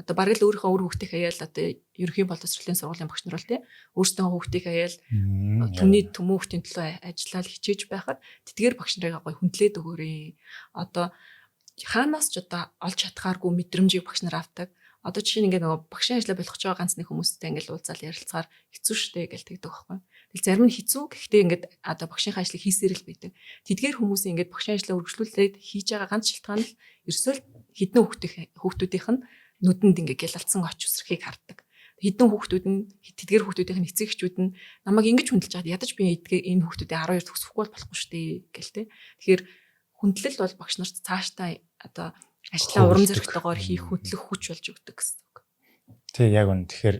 одоо бараг л өөрийнхөө өөр хүүхдийг хаяал одоо ерөнхий боловсролын сургуулийн багш нар бол тий өөрсдөө хүүхдийг хаяал түүний төмөн хүүхдийн төлөө ажиллаад хичээж байхад тэдгээр багш нарыг гоё хүндлээд өгөөрэй. Одоо хаанаас ч одоо олж чадхааргүй мэдрэмжийг багш нар авдаг. Одоо жишээ нь ингээ нөгөө багшийн ажлаа болох ч байгаа ганц нэг хүмүүстэй ингээл уулзаал ярилцахаар хэцүү шттэ гэж тэгдэг байхгүй. Тэгэл зарим нь хэцүү гэхдээ ингээд одоо багшийн ажлыг хийсээр л байдаг. Тэдгээр хүмүүс ингээд багшийн ажлаа үргэлжлүүлээд хийж байгаа ганц шалтгаан нь ерөөсөө хідэн хүүхдүүдийнх нь нүдэнд ингээ гялалцсан оч усрахыг хардаг. Хідэн хүүхдүүд нь тэдгээр хүүхдүүдийнх нь эцэг эхчүүд нь намайг ингэж хүндэлж хаад ядаж би энэ хүүхдүүдээ 12 төгсөхгүй болохгүй шүү дээ гэл тэ. Тэгэхээр хүндлэл бол багш нарт цаашдаа одоо ажлаа урам зоригтойгоор хийх хөтлөх хүч болж өгдөг гэсэн үг. Тэг яг үнэ. Тэгэхээр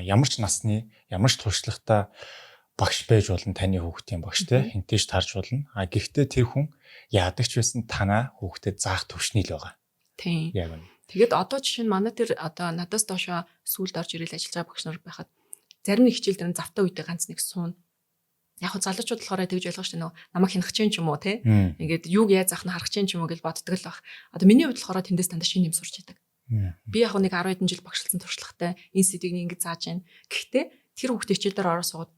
ямар ч насны ямар ч туршлагатай багш байж болно таны хүүхдийн багш те хинтэж тарж болно. Гэхдээ тэр хүн яадаг ч байсан танаа хүүхдэд заах төвшний л байгаа. Тийм. Яг үнэ. Тэгээд одоо жишээ нь манай тэр одоо надаас доошоо сүүлд орж ирэл ажиллаж байгаа багш нар байхад зарим нэг хичээл дээр нь завтай үедээ ганц нэг суун. Яг хөө залуучууд болохоор тэгж ойлгож штэ нөө намайг хинах чинь ч юм уу те. Ингээд юуг яаж заах нь харах чинь ч юм уу гэж боддог л баг. Одоо миний хувьд болохоор тэндээс дандаа шинэ юм сурч байдаг. Би яг нэг 10 хэдэн жил багшлсан туршлагатай энэ сэдвийг ингэж зааж байна. Гэхдээ тэр хүүхдээ хичээл дээр ороо суугаад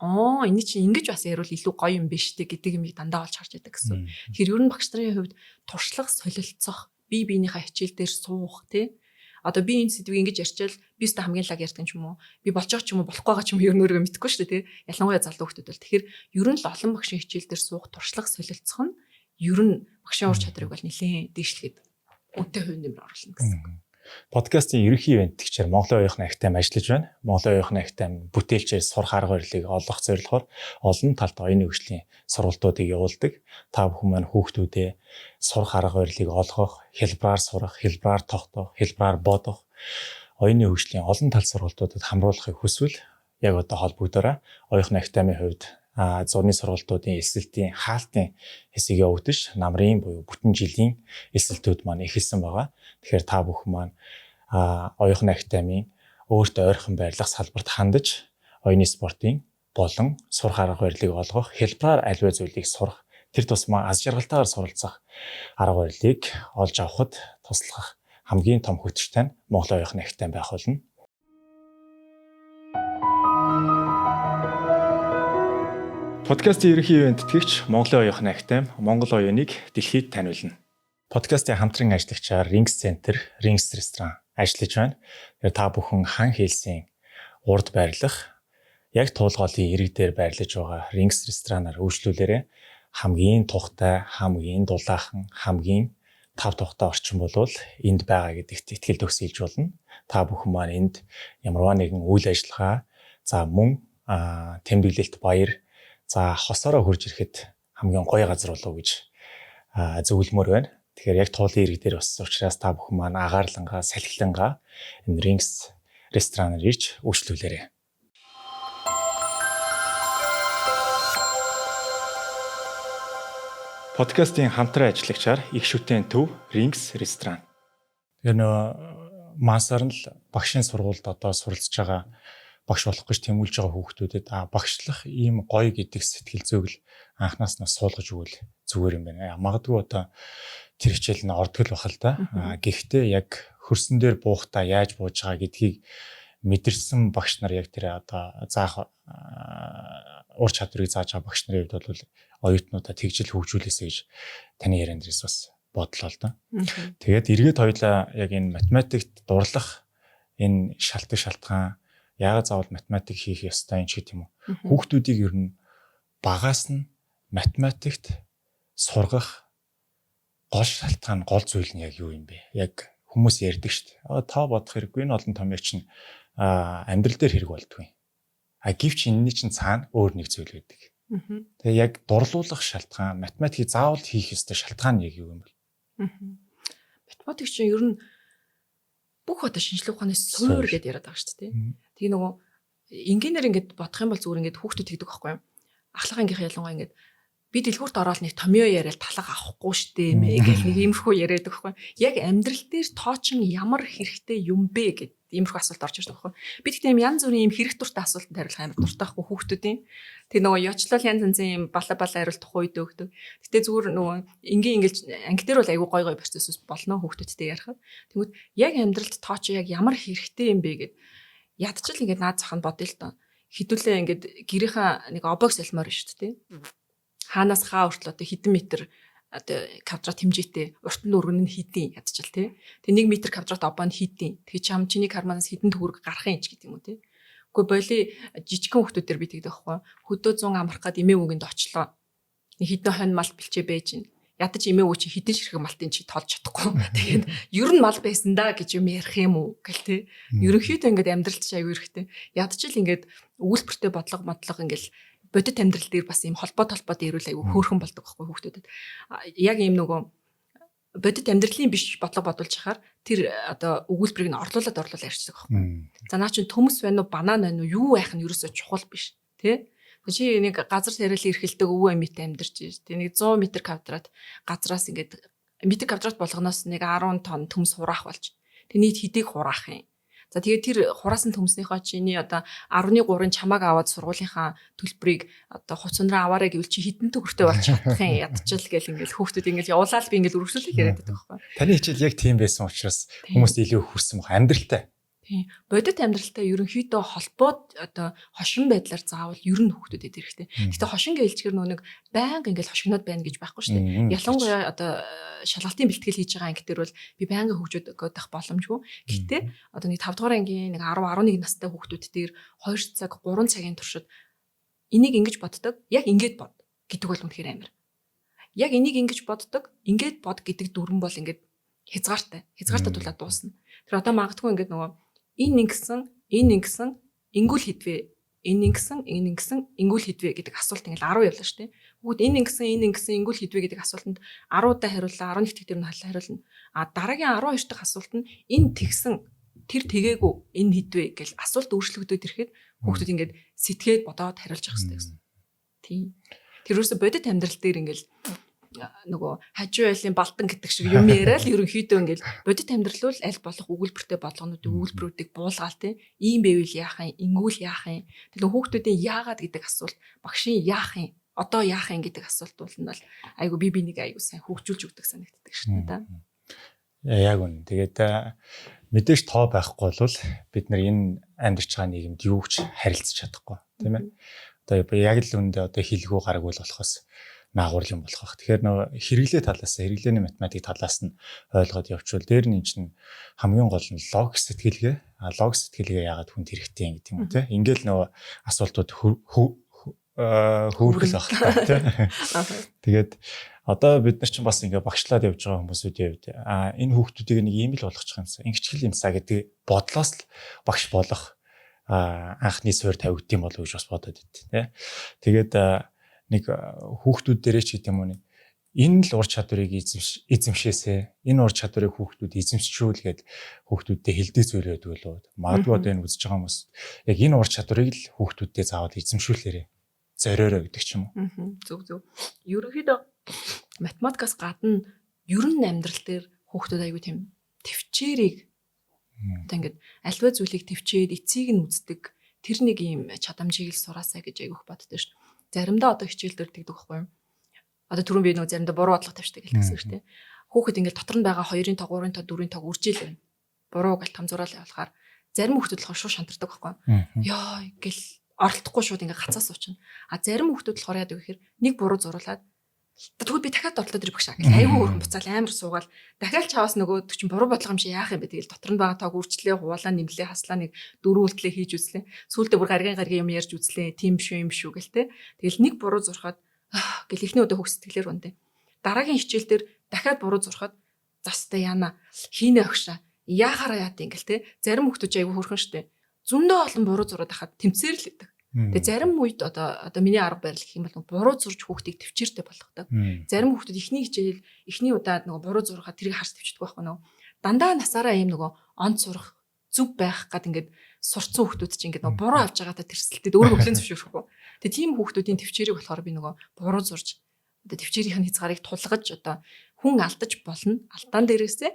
энэ чинь ингэж бас яривал илүү гоё юм биш үү гэдэг юмыг дандаа олж харж байдаг гэсэн. Тэгэхээр ер нь багш нарын хувьд туршлага солилцох биенийхээ хичээл дээр суух тий. Одоо би энэ сэдвийг ингэж ярьчаал би өстө хамгийн лаг ярьдаг юм уу? Би болж байгаа ч юм уу болохгүй байгаа ч юм уу ер нь өөрөө мэдэхгүй шүү дээ тий. Ялангуяа залуу хүмүүс бол тэгэхээр ер нь л олон багшийн хичээл дээр суух туршлага солилцох нь ер нь багшийн ур чадрыг бол нэлээд дээшлэхэд үнэтэй хувь нэмэр оруулна гэсэн. Подкастын ерөнхий ивент гэхээр Монголын оюухны агтайм ажиллаж байна. Монголын оюухны агтайм бүтээлчээр сурах арга барилыг олгох зорилгоор олон талт оюуны хөгжлийн сургалтуудыг явуулдаг. Та бүхэн маань хүүхдүүдээ сурах арга барилыг олгох, хэлбэраар сурах, хэлбэраар тогтоох, хэлбэраар бодох, оюуны хөгжлийн олон талт сургалтуудад хамруулахыг хүсвэл яг одоо холбогдороо оюухны агтаймын хувьд зурны сургалтуудын эсэлтийн хаалтын хэсгийг явагдаж намрын буюу бүтэн жилийн эсэлтүүд маань эхэлсэн байгаа. Тэгэхээр та бүхэн маань оюухны агтаймын өөртөө ойрхон байрлах салбарт хандаж оюуны спортын болон сурах арга барилыг олгох, хэлбэраар аливаа зүйлийг сурах, тэр тусмаа аз жаргалтайгаар суралцах арга барилыг олж авахд туслах хамгийн том хүчтэй нь Монголын оюухны агтайм байх болно. Подкастын ерөнхий ивент тэтгэгч Монголын оюухны агтайм Монгол оюуныг дэлхийд таниулна. Подкастын хамтран ажиллагчаар Rings Center, Rings ресторан ажиллаж байна. Тэгэхээр та бүхэн хан хэлсийн урд байрлах, яг туулгын ирэг дээр байрлаж байгаа Rings ресторанаар үйлчлүүлээрээ хамгийн тухтай, хамгийн дулаахан, хамгийн тав тухтай орчин болвол энд байгаа гэдэгт итгэл төгсөөлж болно. Та бүхэн маань энд ямарваа нэгэн үйл ажиллагаа, за мөн тэмдэглэлт баяр, за хосороо хурж ирэхэд хамгийн гоё газар болов гэж зөвлөмөр байна. Тэгэхээр яг туулын ирэг дээр болсон учраас та бүхэн маань агаарлангаа, салхилангаа энэ Rings ресторанаар ирж үйлчлүүлээрэй. Подкастын хамтран ажиллагчаар их шүтэн төв Rings ресторан. Тэгэхээр маасаар нь л багшийн сургуульд одоо суралцж байгаа багш болох гэж тэмүүлж байгаа хүүхдүүдэд багшлах ийм гоё гэдэг сэтгэл зүйг л анханаас нь суулгаж өгвөл зүгээр юм байна. Магадгүй одоо тэр хичээл нь ордог л бахал та. Гэхдээ яг хөрсөн дээр буухтаа яаж бууж байгаа гэдгийг мэдэрсэн багш нар яг тэр одоо заах ур чадварыг зааж байгаа багш нарын хувьд бол оюутнуудаа тэгжил хөгжүүлээсэй гэж таны яриан дээрээс бас бодлоо л да. Тэгээд эргээд хоёлаа яг энэ математикт дурлах энэ шалтгаан яагаад заавал математик хийх ёстой юм ч гэх юм уу. Хүүхдүүдийг ер нь багаас нь математикт сургах гол шалтгаан, гол зүйл нь яг юу юм бэ? Яг хүмүүс ярьдаг шүү дээ. Та бодох хэрэггүй энэ олон томьёо чинь амьдрал дээр хэрэг болдгүй. Гэвч энэний чинь цаана өөр нэг зүйл байдаг. Тэгээ яг дурлуулах шалтгаан, математикийг заавал хийх ёстой шалтгаан нь яг юу юм бэ? Математик чинь ер нь бүх одоо шинжилгээ ухааны суурь гэдээ яриад байгаа шүү дээ. Тэгээ нөгөө инженеэр ингээд бодох юм бол зүгээр ингээд хүүхдүүд тэгдэг байхгүй юу? Ахлах ангийнхаа ялангуяа ингээд би дэлгүүрт ороод нэг томьёо яриад талга авахгүй штэ мэ гэх нэг иймэрхүү яриад байхгүй. Яг амьдрал дээр тоочин ямар хэрэгтэй юм бэ гэд иймэрхүү асуулт орж ирж байгаа байхгүй. Би тэгтээ юм янз бүрийн юм хэрэг дуртай асуултанд хариулах амар дуртай байхгүй хүүхдүүдийн. Тэг нөгөө ёчлол янз янзын юм бала хариулт тухайд өгдөг. Гэтэ зүгээр нөгөө ингээл анги дээр бол айгүй гой гой процесс болно хүүхдүүдтэй ярихад. Тэгмүүд яг амьдралд тооч яг ямар хэрэгтэй юм бэ гэд ядчил ингээд наад зах нь бодъё л доо. Хідүүлээ ингээд гэрийнхаа нэг обог салмаар шүү дээ. Хаанаас хаа хүртэл одоо хэдэн метр одоо квадрат хэмжээтэй уртны өргөн нь хийдин ядчил тий. Тэг 1 м квадрат обоо нь хийдин. Тэгээ чам чиний карманаас хэдэн төгрөг гарахын ч гэдэг юм уу тий. Үгүй боли жижигхэн хүүхдүүдээр би тэгдэг байхгүй. Хөдөө 100 амрах гад эмээ үгэнд очлоо. Нэг хэдэн хонь мал бэлчээ байж гин. Ядаж эмээ өвч хэдэн ширхэг малтын чи толж чадахгүй. Тэгээд ер нь мал байсан да гэж юм ярих юм уу гэл тий. Ерөнхийдөө ингээд амьдралд чи аюу хэрэгтэй. Ядаж л ингээд өгүүлбэртэй бодлого ингээл бодит амьдрал дээр бас ийм холбоо дээрүүл аюу хөөрхөн болдог байхгүй хүүхдүүдэд. Яг ийм нөгөө бодит амьдралын биш бодлого бодулж хахаар тэр одоо өгүүлбэрийг нь орлуулад ярьцдаг байхгүй. За наа чин төмс байна уу, банан байна уу, юу байх нь ерөөсөө чухал биш тий. Чи нэг газар тариал эрхэлдэг өвөө эмээтэй амьдарч байна. Тэ нэг 100 м квадрат газраас ингээд метр квадрат болгоноос нэг 10 тонн төмс хураах болж. Тэг нийт хэдийг хураах юм. За тэгээд тэр хураасан төмснийхөө чиний одоо 10.3-ын чамааг аваад сургуулийнхаа төлбөрийг одоо хуцандраа аваарай гэвэл чи хэдэн төгрөгтэй болж чадах юм ядчил гэл ингээл хүүхдүүд ингээл явуулаад би ингээл өргөжлүүлэх яриад байдаг байхгүй. Таны хичээл яг тийм байсан учраас хүмүүс илүү хүрсэн баг амьдралтай. Тийм. Бодит амьдралтай ерөнхийдөө холбоод одоо хошин байдлаар заавал ер нь хүүхдүүдэд хэрэгтэй. Гэхдээ хошин гэлчгэр нэг байнга ингээл хошигноод байна гэж байхгүй шүү дээ. Ялангуяа одоо шалгалтын бэлтгэл хийж байгаа анги дээр бол би байнга хөгжөөд өгөх боломжгүй. Гэхдээ одоо нэг 5 дугаар ангийн нэг 10 11 настай хүүхдүүд дээр 2 цаг 3 цагийн туршид энийг ингэж боддог. Яг ингэж бод гэдэг бол үнэхээр амар. Яг энийг ингэж боддог. Ингэж бод гэдэг дүрэн бол ингээд Хязгаартай тулаад дуусна. Тэр одоо магадгүй ингээд нөгөө энэ ингэсэн ингүүл хідвэ. Энэ ингэсэн ингүүл хідвэ гэдэг асуулт ингээд 10 явлаа шүү дээ. Хүүхэд энэ ингэсэн ингүүл хідвэ гэдэг асуултанд 10-удаа хариуллаа, 11 дахь дээр нь хариулна. Дараагийн 12 дахь асуулт нь энэ тэгсэн тэр тэгээгүй энэ хідвэ гэж асуулт өөрчлөгдөд ирэхэд хүүхдүүд ингээд сэтгээд бодоод хариулж явах хэрэгтэй гэсэн. Тийм. Тэр үсэ бодит амьдрал дээр ингээд нөгөө хажуу айлын балтан гэдэг шиг юм яриад ерөнхийдөө ингээд бодит амьдрал бол аль болох өгүүлбэртэй бодлогоноодын өгүүлбэрүүдийг буулгаал тийм ийм байвал яах юм, ингүүл яах юм. Тэгэхээр хүүхдүүдийн яагаад гэдэг асуулт, багшийн яах юм, одоо яах юм гэдэг асуулт бол айгу би нэг айгу сайн хөгжүүлж өгдөг санагддаг шин да. Яг үнэ. Тэгээд мэдээж тоо байхгүй бол бид нар энэ амьдарч байгаа нийгэмд юу ч харилцаж чадахгүй тийм ээ. Одоо яг л үндэ одоо хэлгүй гараг бол болохоос наагур юм болох. Тэгэхээр нөгөө хэрэглээ талаас хэрэглээний математик талаас нь ойлгоод явуучвал дээр нь чинь хамгийн гол нь логик сэтгэлгээ. Логик сэтгэлгээ яагаад хүнд хэрэгтэй юм гэдэг юм те. Ингээл нөгөө асуултууд хөөрхөл байх те. Тэгээд одоо бид нар чинь бас ингээ багшлаад явж байгаа хүмүүсүүдийн хувьд энэ хүүхдүүдийг нэг ийм л болгочих юмсан. Ингэчгэл юмсаа гэдэг бодлоос л багш болох анхны суурь тавигд юм болов уу гэж бас бодоод байт те. Тэгээд нэг хүүхдүүд дээрээ ч гэдэг юм уу энэ л ур чадварыг эзэмшээсэ энэ ур чадварыг хүүхдүүд эзэмшүүлгээд хүүхдүүдтэй хэлдэг зүйл байдаг болоо магадгүй одоо энэ үзэж байгаа хүмүүс яг энэ ур чадварыг л хүүхдүүдтэй заавал эзэмшүүлээрэ зориороо гэдэг ч юм уу. Зөв. Ерөнхийдөө математикаас гадна ер нь амьдрал дээр хүүхдүүд аягүй тийм төвчээрийг одоо ингээд альва зүйлийг төвчээд эцийг нь үздэг тэр нэг юм чадамжийг л сураасаа гэж аягүйх боддог шүү дээ. Заримдаа одоо хичээл дээр тэгдэг байхгүй юу? Одоо түрүүн би нэг заримдаа буруу бодлого тавьчихдаг гэсэн шүү дээ. Хүүхэд ингээд дотор нь байгаа 2-ын тог, 3-ын тог, 4-ийн тог үржил байна. Буруу гал тамзуураал явуулахаар зарим хүүхдүүд болохоор шууд шантардаг байхгүй юу? Яа гэл оролдохгүй шууд ингээд гацаа суучна. Зарим хүүхдүүд болохоор яадаг гэхээр нэг буруу зуруулаад тэгвэл би дахиад бодлоо тэр багшаа гэл айгүй өрхөн буцаал амар суугаал дахиад чаваас нөгөө чинь буруу бодлого юм шиг яах юм бэ тэгэл дотор нь байгаа тог үрчлээ хуулаа нэмлээ хаслаа нэг дөрүүлтлээ хийж үзлээ сүүлдээ бүр гаргийн юм ярьж үзлээ тийм биш юм шүү гэл те тэгэл нэг буруу зурхаад гэл ихний өдөө хөх сэтгэлээр унтаа дараагийн хичээл дээр дахиад буруу зурхаад застаа яана хийнэ өгшаа яахаараа яат ингээл те зарим хүүхдүүд айгүй хөрхөн штэ зөндөө олон буруу зураад хахад тэмцээр л гэдэг. Тэгээ зарим үед одоо миний арга барил гэх юм бол буруу зурж хүүхдийг төвчээртэй болгодог. Зарим хүүхдүүд ихний хичээл ихний удаад нөгөө буруу зурхаа тэрийг харж төвчдөг байхгүй нөгөө. Дандаа насаараа ийм нөгөө онц сурах зүв байх гад ингээд сурцсан хүүхдүүд чинь ингээд нөгөө буруу авч байгаатай тэрсэлтэд өөрөө хөглөн зөвшөөрөхгүй. Тэгээ тийм хүүхдүүдийн төвчээрийг болохоор би нөгөө буруу зурж одоо төвчээрийнх нь хязгаарыг тулгаж одоо хүн алдаж болно. Алдаан дээрээсээ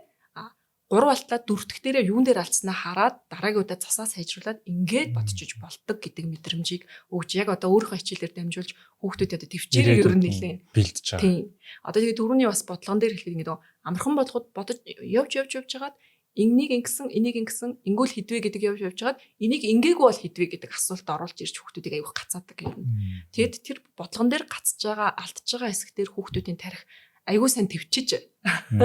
3 алтлаа 4 дахь дээрээ юун дээр алдснаа хараад дараагийн удаа засаа сайжруулад ингээд бодчихж болдог гэдэг мэдрэмжийг өгч яг одоо өөрийнхөө хичээлээр дамжуулж хүүхдүүдэд одоо төвчээрийг ер нь нэлээд бэлдэж байгаа. Тийм. Одоо тэгээ түрүүний бас бодлогон дээр хэлэхэд ингээд амархан бодлогод бодож явж жагаад энийг ингэсэн ингүүл хідвэ гэдэг явж жагаад энийг ингээгүй бол хідвэ гэдэг асуулт оруулж ирж хүүхдүүдийг аяух гацаадаг юм. Тэгэд тэр бодлогон дээр гацж байгаа алдж байгаа хэсэг дээр хүүхдүүдийн тарих айгуу сайн төвчиж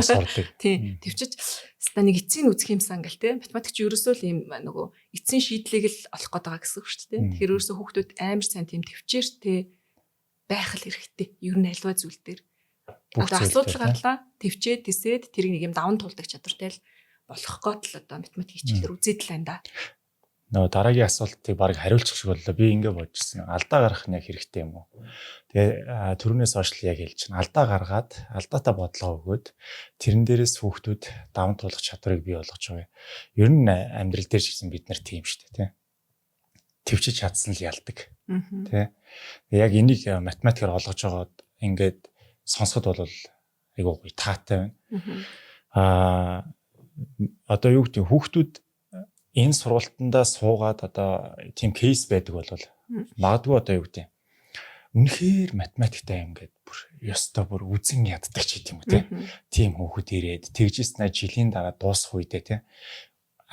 сурдаг. Тийм. Төвчиж ста нэг эцсийн үзэх юмсан гэл те. Математикч ерөөсөө л ийм нөгөө эцсийн шийдлийг л олох гээд байгаа гэсэн үг шүү дээ. Тэгэхээр ерөөсөө хүүхдүүд амар сайн тийм төвчээртэй байх л хэрэгтэй. Ер нь альва зүйл дээр. Одоо асуудал гарлаа, төвчээд тисээд тэрийг нэг юм даван туулдаг чадвартай л болох гээд л одоо математик хичээлээр үзээд л байна да. Нөгөө дараагийн асуултыг баг хариулчих шиг боллоо. Би ингэ бодчихсон. Алдаа гарах нь яг хэрэгтэй юм уу? Тэгээ түрүүнээс хойш л яг хэлж байна. Алдаа гаргаад, алдаатай бодлого өгөөд тэрэн дээрээс хүүхдүүд даван туулах чадварыг бий болгож байгаа. Ер нь амьдрал дээр ч гэсэн бид нар тийм шүү дээ, тий. Төвчж чадсан л ялдаг. Тий. Яг энийг математикаар олгож байгаад ингээд сонсоход бол айгуу гоё таатай байна. Одоо юу гэдэг хүүхдүүд энэ сургалтандаа суугаад одоо тийм кейс байдаг бол магадгүй одоо юу гэдэг үнэхээр математиктай ингээд бүр ёстой бүр үзэн яддаг ч гэдэм үү тийм хүүхэд ирээд тэгжсэн жилийн дараа дуусах үедээ тий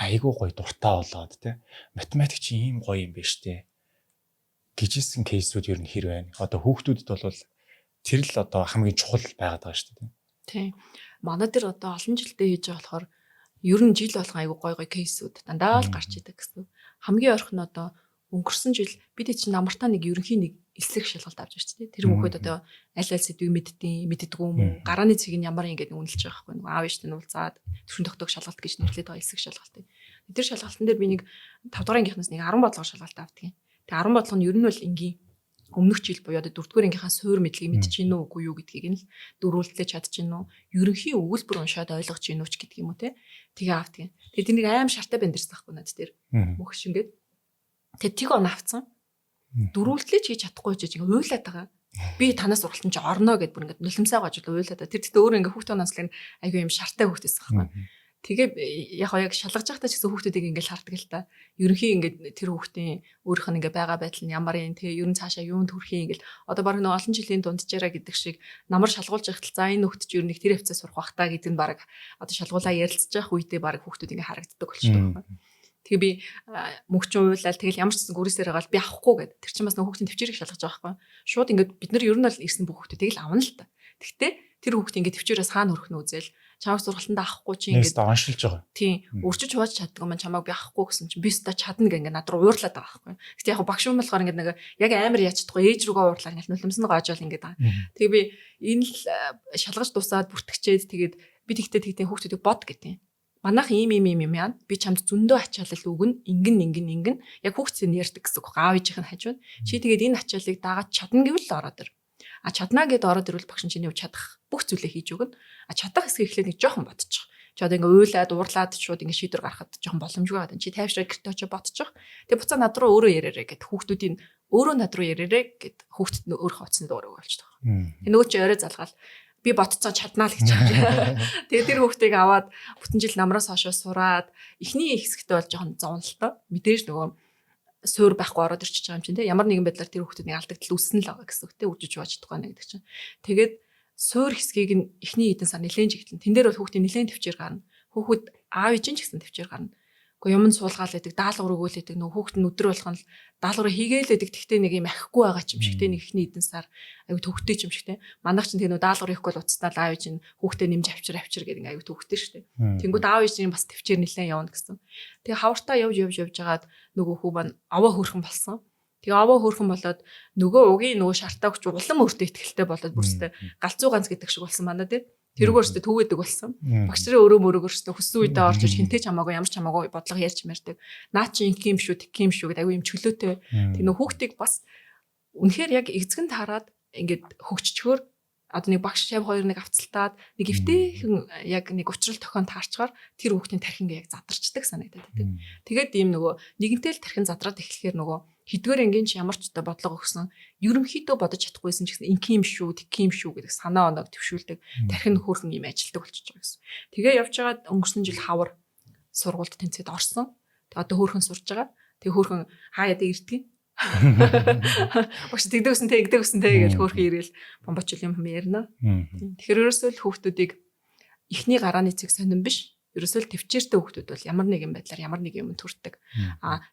айгуу гоё дуртай болоод тий математик чи ийм гоё юм биш тий гэжсэн кейсүүд ер нь хэр байна. Одоо хүүхдүүдэд бол тэр л одоо хамгийн чухал байгаад байгаа шүү дээ тий. Манай дээр одоо олон жилдээ хийж байгаа болохоор ер нь жил болгон айгуу гой кейсүүд дандаа л гарч идэг гэсэн. Хамгийн ойрхон одоо өнгөрсөн жил бид чинь намартаа нэг ерөнхий нэг элсэх шалгалт авч ирч тий. Тэр хүүхэд одоо аль сэдвийг мэддэггүй юм уу? Гарааны цэг нь ямар ингэж үнэлж байгаа байхгүй. Нөгөө аав ээжтэй нь уулзаад төвшин тогтоох шалгалт гэж нэрлэдэг байгаа элсэх шалгалт. Тэр шалгалтын дээр би нэг 5 дугаар ангийнхнаас нэг 10 бодлого шалгалт авдаг юм. Тэгээ 10 бодлого нь ер нь бол энгийн өмнөх жил буюу одоо 4 дугаар ангийнхаа суур мэдлэгийг мэдэж гин үү үгүй юу гэдгийг нь л дөрвөлтлээ чадж гин үү? Ерөнхий өгүүлбэр уншаад ойлгож гин үү ч гэдэг юм уу те. Тэгээ авдаг юм. Тэгээ тэнийг аим шартай бандэрсэн байхгүй над дээр. Мөх шингээд. Тэгээ тийг он авцсан. Дөрвөлтлээ ч хийж чадахгүй ч ингэ уйлаад байгаа. Би танаас сургалтын чи орно гэд бүр ингэ нулимсаа гожил уйлаад. Тэр дэхтээ өөр ингэ хүүхдээ онцлог нь айгүй юм шартай хүүхдээс байхгүй. Тэгээ яг шалгаж байхдаа ч гэсэн хүүхдүүдийг ингээд хардаг л та. Ерөнхий ингээд тэр хүүхдийн өөрийнх нь ингээд байгаа байдал нь ямар юм тэгээ ерөн цаашаа юунд хүрэх юм ингээд одоо баг нэг олон жилийн дунджаараа гэдэг шиг намар шалгуулж байхад за энэ хүүхд чи ер нь тэр хвцаа сурах бах та гэдэг нь баг одоо шалгуулаа ярилцж байх үедээ баг хүүхдүүд ингээд харагддаг болчихдог байна. Тэгээ би мөнгөчөн уйлал тэгэл ямар ч гэсэн гүрээсээр байгаа л би авахгүй гэд. Тэр чинь бас нэг хүүхдийн төвчээрийг шалгаж байгаа байхгүй. Шууд ингээд бид нар ер нь бол ирсэн бүх хүүхдүүдийг л авна л та. Тэгтээ тэр хүүхд ингээд төвчээрээс хаана хөрөх нь үзэл чамаг сургалтанд авахгүй чи ингээд оншилж байгаа. Тийм. Өрчөж хувааж чаддаг юм чамаг би авахгүй гэсэн чинь би өстө чадна гэнгээ над руу уурлаад байгаа байхгүй. Гэтэ яг багш юм болохоор ингээд нэг яг амар яач чадахгүй ээж рүүгээ уурлаа ингээд нулимсэн гоожол ингээд байгаа. Тэгээ би энэ л шалгаж дуусаад бүртгэчээд тэгээд би тэгтээ хүүхдүүдийг бод гэдэг юм. Манайх ийм яа. Би чамд зөндөө ачаалал өгнө. Ингэн. Яг хүүхдийн ярьдаг гэсэн үг. Аав ээжийнх нь хажууд. Чи тэгээд энэ ачааллыг дагаад чадна гэвэл ороод ир. Чадна гэд ороод ирвэл багш чинь чиний чадах бүх зүйлээ хийж өгнө. Чадах хэсгийг эхлээд нэг жоохон бодчих. Чи одоо ингээ уйлаад уурлаад шууд ингээ шийдвэр гаргахад жоохон боломжгүй байна. Чи тайвшраа гэртээ очиж бодчих. Тэгээ буцаа над руу өөрөө ярээрэй гэд хүүхдүүдийн өөрөө над руу ярээрэй гэд хүүхдэд өөрөө хоцсон дөрөв болчихдог. Тэгээ нөгөө чи орой залгаал би ботцоо чаднаа л гэж байгаа. Тэгээ тэр хүүхдийг аваад бүтэн жил намраас хойшоо сураад эхний хэсэгтээ бол жоохон зовлолтой. Мэдээж нөгөө суур байхгүй ороод ирчихэж байгаа юм чинь те ямар нэгэн байдлаар тэр хүүхдүүдний алдагдал үүснэ л байгаа гэсэн үгтэй үжиж бааж чадахгүй нэ гэдэг чинь. Тэгээд суур хэсгийг нь эхний хэдэн сар нэлээд жиглэн. Тэн дээр бол хүүхдийн нэлээд төвчээр гарна. Хүүхэд аав ээжийн ч гэсэн төвчээр гарна. Гэхдээ юм нь суулгаал байдаг, даалгавар өгөөл байдаг. Нөгөө хүүхэд нь өдөр болгоно л даалгавар хийгээл байдаг. Тэгтээ нэг юм аhiхгүй байгаа ч юм шиг те нэг эхний хэдэн сар аюу төвхтэй ч юм шиг те. Манайх чинь тэр нөгөө даалгавар хийхгүй бол уцтаа л аав ээж нь хүүхдээ нэмж авчир гэдэг аюу төвхтэй шүү дээ. Тэнгүүд аав ээж нь бас төвчээр нэлээд явна гэсэн. Тэгээ хавартаа явж жагаад нөгөө хүү маань аваа хөөрхөн болсон. Тэгээ аваа хөөрхөн болоод нөгөө угийн нөгөө шартаа өгч улам өөртөө ихтгэлтэй болоод бүрстэй галзуу ганц гэдэг шиг болсон манай те. Тэрүүгээрстэй төвөдөг болсон. Багш нарын өөрөөрөөстэй хүссэн үедээ орж иж хинтэй ч хамаагүй ямар ч хамаагүй бодлого ярьж мэрдэг. Наа чи инх юм шүү, тэг юм шүү гэдэг аюу юм чөлөөтэй. Тэг нөх хүүхдийг бас үнэхээр яг эзэгэн таарад ингээд хөгччгөр одоо нэг багш 52 нэг авцалтаад нэг эвтэйхэн яг нэг учрал тохион таарчгаар тэр хүүхдийн тархин яг задарчдаг санагдаад байдаг. Тэгээд ийм нөгөө нэгэнтэй л тархин задраад эхлэхээр нөгөө хэдгээр ангийн ч ямар ч одоо бодлого өгсөн ерөнхийдөө бодож чадахгүйсэн ч гэсэн инх юм шүү, тэг юм шүү гэдэг санаа оног төвшүүлдэг тархин хөөрхөн юм ажилтдаг болчихж байгаа гэсэн. Тэгээ явж байгаад өнгөрсөн жил хавар сургуульд тэнцээд орсон. Одоо хөөрхөн сурж байгаа. Тэг хөөрхөн хаяад ирдэг. Багш тэгдэгсэн те гэж хөөрхөн ирээл бомбочл юм ярина. Тэгэхээр ерөөсөө л хүүхдүүдийг эхний гарааны цэг сонирн биш. Ерөөсөө л төвчээртэй хүүхдүүд бол ямар нэгэн байдлаар ямар нэг юм төрдөг.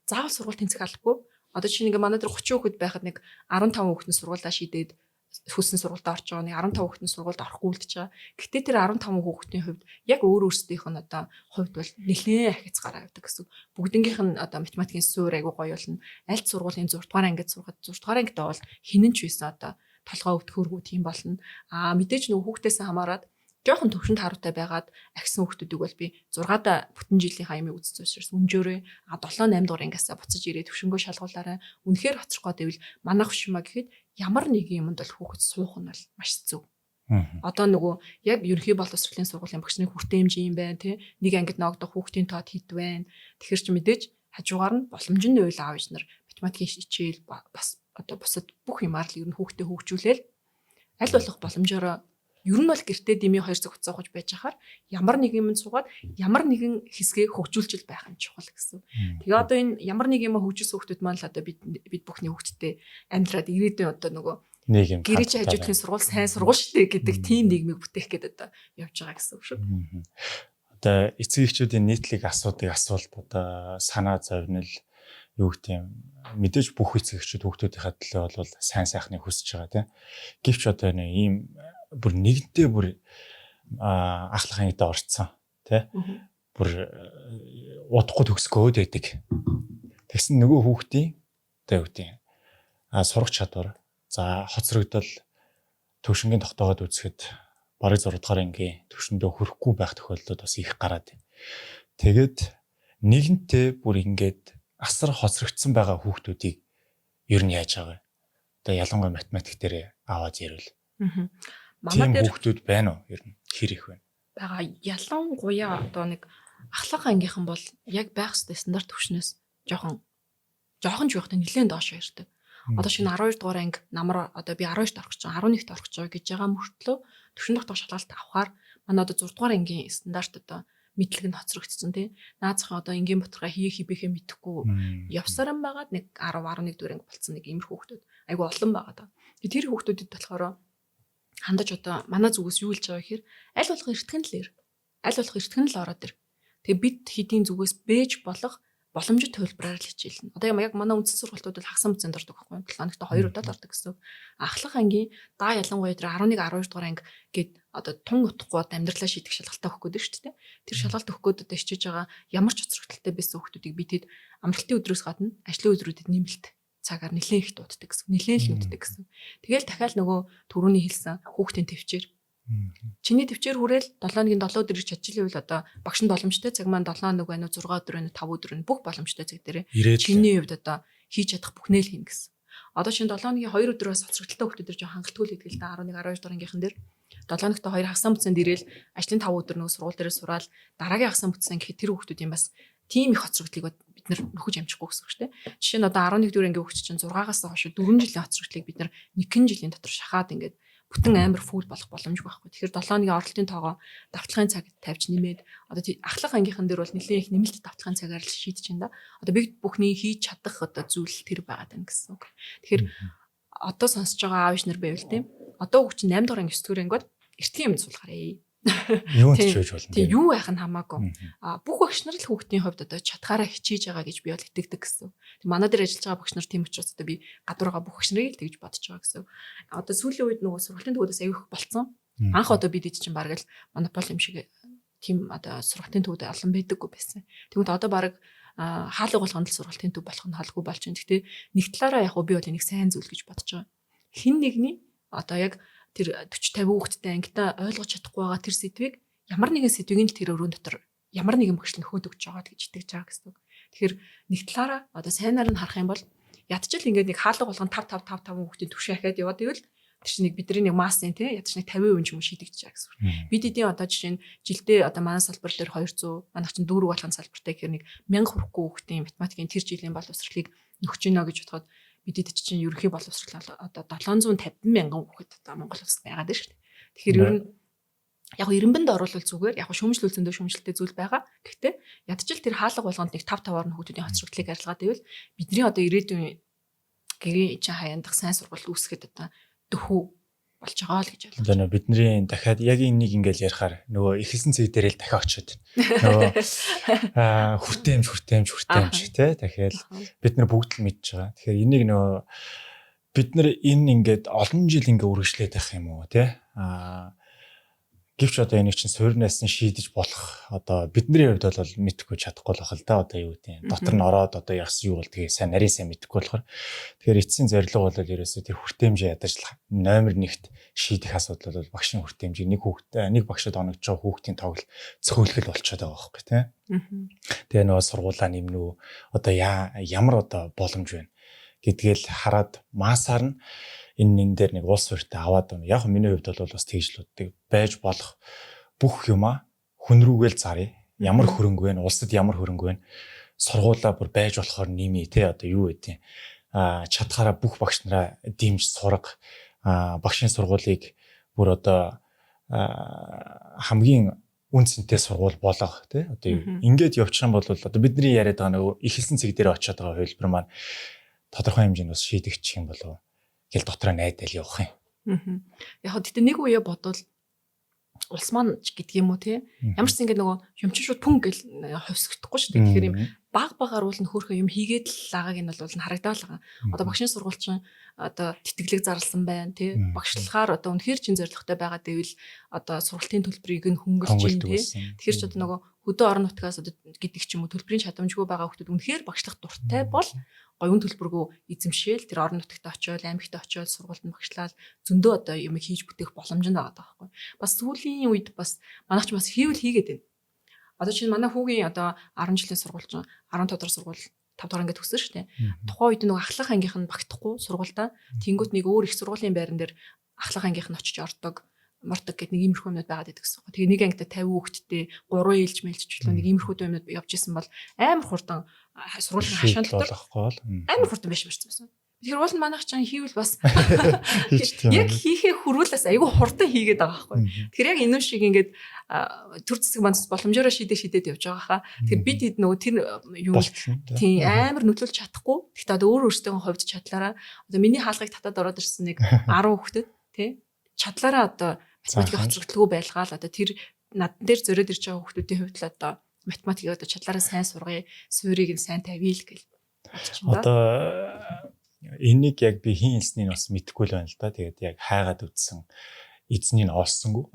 Заавал сургууль тэнцэх албагүй. Одоо чинь ингээ манай дээр 30 хүүхэд байхад нэг 15 хүүхэд нь сургуулаа шийдээд хүссэн сургуультай орж байгаа. Нэг 15 хүүхэд нь сургуульд орохгүй үлдэж байгаа. Гэтэ тэр 15 хүүхдийн хувьд яг өөр өөрсдийнх нь одоо хувьд бол нэлээд ахиц гараа явдаг гэсэн. Бүгднгийнх нь одоо математикийн суур айгуу гоё болно. Аль сургуулийн 6 дугаар ангид сурахад 6 дугаар ангидаа бол хинэн ч байсан одоо толгой өвдөхөргүү тийм болно. Мэдээж нөгөө хүүхдээс хамаарат жоохон төвшөнд харуутай байгаад агсан хүүхдүүдийг бол би 6-аа бүтэн жилийнхаа ямиг үзэж учраас өнжөөрөө 7-8 дугаар ангиасаа буцаж ирээд төвшөнгөө шалгуулаарай. Үнэхээр хоцрох гэвэл манайх шимаа гэхэд ямар нэгэн юмд бол хүүхэд суух нь бол маш зөв. Одоо нөгөө яг ерөнхий боловсролын сургуулийн багш нарын хүртээ хэмжээ юм байна тий. Нэг ангид ноогдох хүүхдийн тоод хэд байна. Тэгэхээр чи мэдээж хажуугаар нь боломжны уйл аав ээж нар математикийн хичээл бас одоо бусад бүх юмар л ер нь хүүхдээ хөгжүүлээл аль болох боломжоор ер нь бол гэртээ дэмий 2 цаг хугацаа ухаж байж хахаар ямар нэг юм суугаад ямар нэгэн хэсгийг хөгжүүлж байх нь чухал гэсэн. Тэгээ одоо энэ ямар нэг юм хөгжүүлсэн хүүхдүүд маань л одоо бид бүхний хүүхдтэй амьдраад ирээдүйн одоо нөгөө нийгэм гэрэж хажуудын сургууль сайн сургууль штэ гэдэг тийм нийгмийг бүтээх гэдэг одоо явж байгаа гэсэн үг шүү. Одоо эцэг эхчүүдийн нийтлэг асуулт одоо санаа зовнил юу гэх юм мэдээж бүх эцэг эхчүүд хүүхдүүдийнхээ төлөө бол сайн сайхныг хүсэж байгаа тийм. Гэвч одоо нэг ийм бүр нэгэнтээ бүр ахлахын идэ орцсон тий бүр удахгүй төгсгөөд байдаг. Тэгсэн нөгөө хүүхдийн одоо юу гэдэг сурах чадвар За хоцрогдол төвшингийн тогтоогод үзэхэд бараг 6 дугаар ангийн төвшөндөө хүрэхгүй байх тохиолдлууд бас их гараад байна. Тэгээд нэгэнтээ бүр ингээд асар хоцрогдсон байгаа хүүхдүүдийг ер нь яаж байгаа вэ? Одоо ялангуяа математик дээр аваад ярил. Манай дээр хүүхдүүд байна уу? Ер нь хэр их байна? байгаа ялангуяа одоо нэг ахлах ангийнхан бол яг байх ёстой стандарт төвшнөөс жоохон ч байхдаа нэлээд доош ярьдаг. Одоо шинэ 12 дугаар анги намар одоо би 12-т орох гэж байгаа 11-т орох гэж байгаа гэж байгаа мөртлөө төвшин тогтоох шалгалт авахаар манай одоо 6 дугаар ангийн стандарт одоо мэдлэг нь хоцрогдсон тий. Наацхан одоо энгийн батаргаа хийхээ мэдэхгүй явсаран байгаад нэг 10 11 дугаар анги болцсон нэг иймэрхүү хүүхдүүд айгу олон байгаа даа. Тэр хүүхдүүдэд болохоор хандаж одоо манай зүгээс юу илж байгаа гэхээр аль болох эртгэн л ороод ир. Тэгээ бид хэдийн зүгээс бэж болох боломжит төлбөрөөр л хичээлнэ. Одоо яг манай үндсэн сургалтууд бол хагас мөцөнд ордог байхгүй юу? 7 өнөختө 2 удаад ордог гэсэн. Ахлах ангийн даа ялангуяа тэр 11 12 дугаар анги гээд одоо тун утахгүй амьдралаа шийдэх шалгалтаа өгөх гэдэг шүү дээ. Тэр шалгалт өгөх гээд хичээж байгаа ямар ч хоцрогдолтой байсан хүүхдүүдийг бид хэд амралтын өдрөөс гадна ажлын өдрүүдэд нэмэлт цагаар нэлээд их дууддаг гэсэн. Нэлээд л үүддэг гэсэн. Тэгэл дахиад нөгөө түрүүний хэлсэн хүүхдийн төвчээр чиний төвчээр хүрээл 7-ны 7 өдөр чадчихлын үйл одоо багш нь боломжтой цаг маань 7 өдөр байна уу 6 өдөр байна уу 5 өдөр байна бүх боломжтой цаг дээр чиний хувьд одоо хийж чадах бүхнээ л хийнэ гэсэн. Одоо шинэ 7-ны 2 өдрөөс хоцрогдолтой хүүхдүүд жоо хангалтгүй л идэл та 11 12 дугаар ангийнхан дээр 7-ны 2 хагас мөцөнд ирээл ажлын 5 өдөр нөгөө сургууль дээрээ сураал дараагийн хагас мөцөн гэхэд тэр хүүхдүүдийн бас тийм их хоцрогдлыг бид нар нөхөж амжихгүй гэсэн үг шүү дээ. Жишээ нь одоо 11 дугаар ангийн хүүхд чинь 6-аас хойш 4 жилийн хоцрогдлыг бид нар 1 жилийн дотор шахаад ингээд бүтэн амар фул болох боломжгүй байхгүй. Тэгэхээр 7-ны оролтын тоогоо давталгын цаг тавьж нэмээд одоо ахлах ангийнхан дээр бол нэлээд их нэмэлт давталгын цагаар л шийдэж байна да. Одоо бид бүхний хийж чадах одоо зүйл тэр байгаад байна гэсэн үг. Тэгэхээр одоо сонсож байгаа аав иш нар байвал тийм. Одоо хүүхд чинь 8 дугаар анги 9 дугаар ангиуд эртгийн юм суулгаарэ. Юу ч хийж болно. Тийм юу байх нь хамаагүй. Бүх багш нар л хүүхдийн хувьд одоо чадхаараа хичээж байгаа гэж би бол итгэдэг гэсэн. Манай дээр ажиллаж байгаа багш нар тийм учраас одоо би гадуургаа бүх багш нарыг л тэгж бодож байгаа гэсэн. Одоо сүүлийн үед нөгөө сургалтын төвөөс аяг их болцсон. Анх одоо бид чинь бараг л монопол юм шиг тийм одоо сургалтын төвд олон байдаггүй байсан. Тэгвэл одоо бараг хаалга болгонд л сургалтын төв болох нь холгүй болж байна. Гэхдээ нэг талаараа яг би бол энийг сайн зүйл гэж бодож байгаа. Хин нэгний одоо яг тэр 40 50 хүүхэдтэй ангита ойлгож чадахгүй байгаа тэр сэдвийг ямар нэгэн сэдвийг л тэр өрөөнд дотор ямар нэгэн багш нөхөд өгч байгаа гэж итгэж байгаа гэсэн. Тэгэхээр нэг талаараа одоо сайнаар нь харах юм бол ядчил ингээд нэг хаалга болгон 5 хүүхдийн төвшин ахаад яваад ивэл тэр чинь нэг бидний нэг массын тий ядч нэг 50% ч юм уу шийдэгдэж байгаа гэсэн. Бид эдийн одоо жишээ нь жилдээ одоо манай салбар дээр 200 манайх чинь 4 болгон салбартай гэхээр нэг 1000 хүрэхгүй хүүхдийн математикийн тэр жилийн боловсролыг нөхөж гинэ гэж бодоход бидэд чинь ерөнхий боловсрол одоо 750 мянган хүүхэд одоо Монгол улсад байгаа дээ шүү дээ. Тэгэхээр ер нь яг ирэмбэнд оруулах зүгээр яг шүүмжлүүлсэндөө шүүмжлэлтэй зүйл байгаа. Гэхдээ ядчил тэр хаалга болгонд нэг 5-5-аар нь хүүхдүүдийн хоцрогдлыг арилгаад ивэл бидний одоо ирээдүйн гэрийн чинь хаяндах сайн сургууль үүсгэхэд одоо дөхүү болж байгаа л гэж байна. Одоо бидний дахиад яг энийг ингээл ярихаар нөгөө эхэлсэн цэг дээрээ л дахиад очиод нөгөө хүртээмж тий дахиад бид нар бүгд л мэдж байгаа. Тэгэхээр энийг нөгөө бид нар энэ ингээд олон жил ингээ үргэлжлээд байх юм уу тий гэвч одоо энийг чинь суурнаас нь шийдэж болох одоо бидний хувьд бол мэдхгүй чадахгүй л бахал да одоо юу гэдэг дотор нь ороод одоо яасан юу бол тэгээ сайн нарийн сайн мэдхгүй болохоор тэгэхээр эцсийн зорилго бол ерөөсөө тэр хүртээмжийн ядарч номер 1-т шийдэх асуудал бол багшийн хүртээмжийг нэг багшд оногдож байгаа хүүхдийн тоглол цөхөөлгөл болчиход байгаа байхгүй тий. Тэгээ нөгөө сургуулаа нэмнэ үү одоо ямар одоо боломж байна гэдгээл хараад масаар нь энэ дээр нэг улс өртөө аваад байна. Яг миний хувьд бол бас тэгжлүүдтэй байж болох бүх юма хүн рүүгээл зарыг. Ямар хөрөнгө вэ? Улсад ямар хөрөнгө вэ? Сургуулаа бүр байж болохоор нэмээ те одоо юу гэдэг. Чадхаараа бүх багш нараа дэмж сурга. Багшийн сургуулийг бүр одоо хамгийн үнцэнтэй сургууль болгох те одоо ингээд явчих юм бол одоо бидний яриад байгаа нөгөө ихэлсэн цэг дээр очиод байгаа хувилбар маань тодорхой хэмжээнд бас шийдэгдчих юм болов гэл дотроо найдал явах юм. Яг хөө тэгтээ нэг үе бодвол улс маань гэдэг юм уу те ямар ч ингэ нөгөө юм чинь шууд пүн гэл ховсгдохгүй шүү дээ. Тэгэхээр юм баг аруулна хөөхөө юм хийгээд л агааг нь бол харагдаад байгаа. Одоо багшийн сургууль чинь одоо тэтгэлэг зарласан байна те багшлахаар одоо үнэхээр чин зоригтой байгаа гэвэл одоо сургалтын төлбөрийг нь хөнгөлж чинь те тэгэхээр ч одоо нөгөө хөдөө орон нутгаас одоо гэдэг ч юм уу төлбөрийн чадамжгүй байгаа хүмүүс үнэхээр багшлах дуртай бол говийн төлбөргөө эзэмшээл тэр орон нутагт очиод аймагт очиод сургуульд багшлаад зөндөө одоо юм хийж бүтээх боломж нь байгаа байхгүй. Бас сүүлийн үед бас манайч бас хийвэл хийгээд байна. Одоо чинь манай хүүгийн одоо 10 жилийн сургууль чинь 15 дахь сургууль 5 дахь ангид төгссөн шүү дээ. Тухайн үед нөгөө ахлах ангийнх нь багтахгүй сургуультай. Тэнгүүт нэг өөр их сургуулийн байран дээр ахлах ангийнх нь очиж ордог мартаг гэдэг нэг иймэрхүү юмнууд байгаад байдаг гэсэн. Тэгээ нэг ангида 50 хүүхэдтэй 3 ээлж мэлжчлээ нэг иймэрхүү юмнууд явж исэн бол амар хурдан сургуулийн хашаан дотор амар хурдан биш байсан. Тэгэхээр уул нь манайх чинь хийвэл бас яг хийхээ хүрүүлээс айгүй хурдан хийгээд байгаа байхгүй. Тэгэхээр яг энэ шиг ингээд төр зэсэг банц боломжоор шийдээд явж байгаа хаа. Тэгэхээр бид хэд нөгөө тэр юм тийм амар нөлөөлж чадахгүй. Гэхдээ одоо өөр өөртөө хувьд чадлаараа одоо миний хаалгыг татаад ороод ирсэн нэг 10 хүүхэдтэй тий чадлаараа одоо математикийн хоцрогдлгүй байлгаал одоо тэр над дээр зориод ирж байгаа хүүхдүүдийн хувьд л одоо математикийг одоо чадлаараа сайн сургая, суурийг нь сайн тавья л гэл. Одоо энийг яг би хин хэлснийг бас мэдэхгүй л байна л да. Тэгээд яг хайгаад үтсэн эзнийг нь олсонгүй.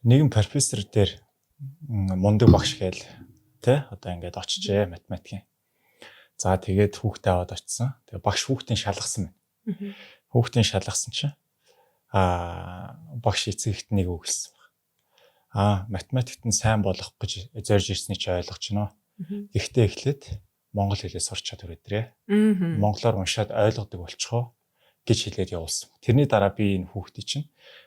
Нэгэн профессор дээр мундаг багш гээл тэ одоо ингээд очижээ математикийн. За тэгээд хүүхдээ аваад очсон. Тэгээд багш хүүхдийн шалгасан байна. Хүүхдийн шалгасан чинь багш эцэгт нэг үг хэлсэн баг. Математикт нь сайн болох гэж зорж ирснийг чи ойлгож байна. Гэхдээ эхлээд монгол хэлээ сурч чадвар өдрөө. Монголоор уншаад ойлгодог болчихоо гэж хэлээд явуулсан. Тэрний дараа би энэ хүүхдийг чинь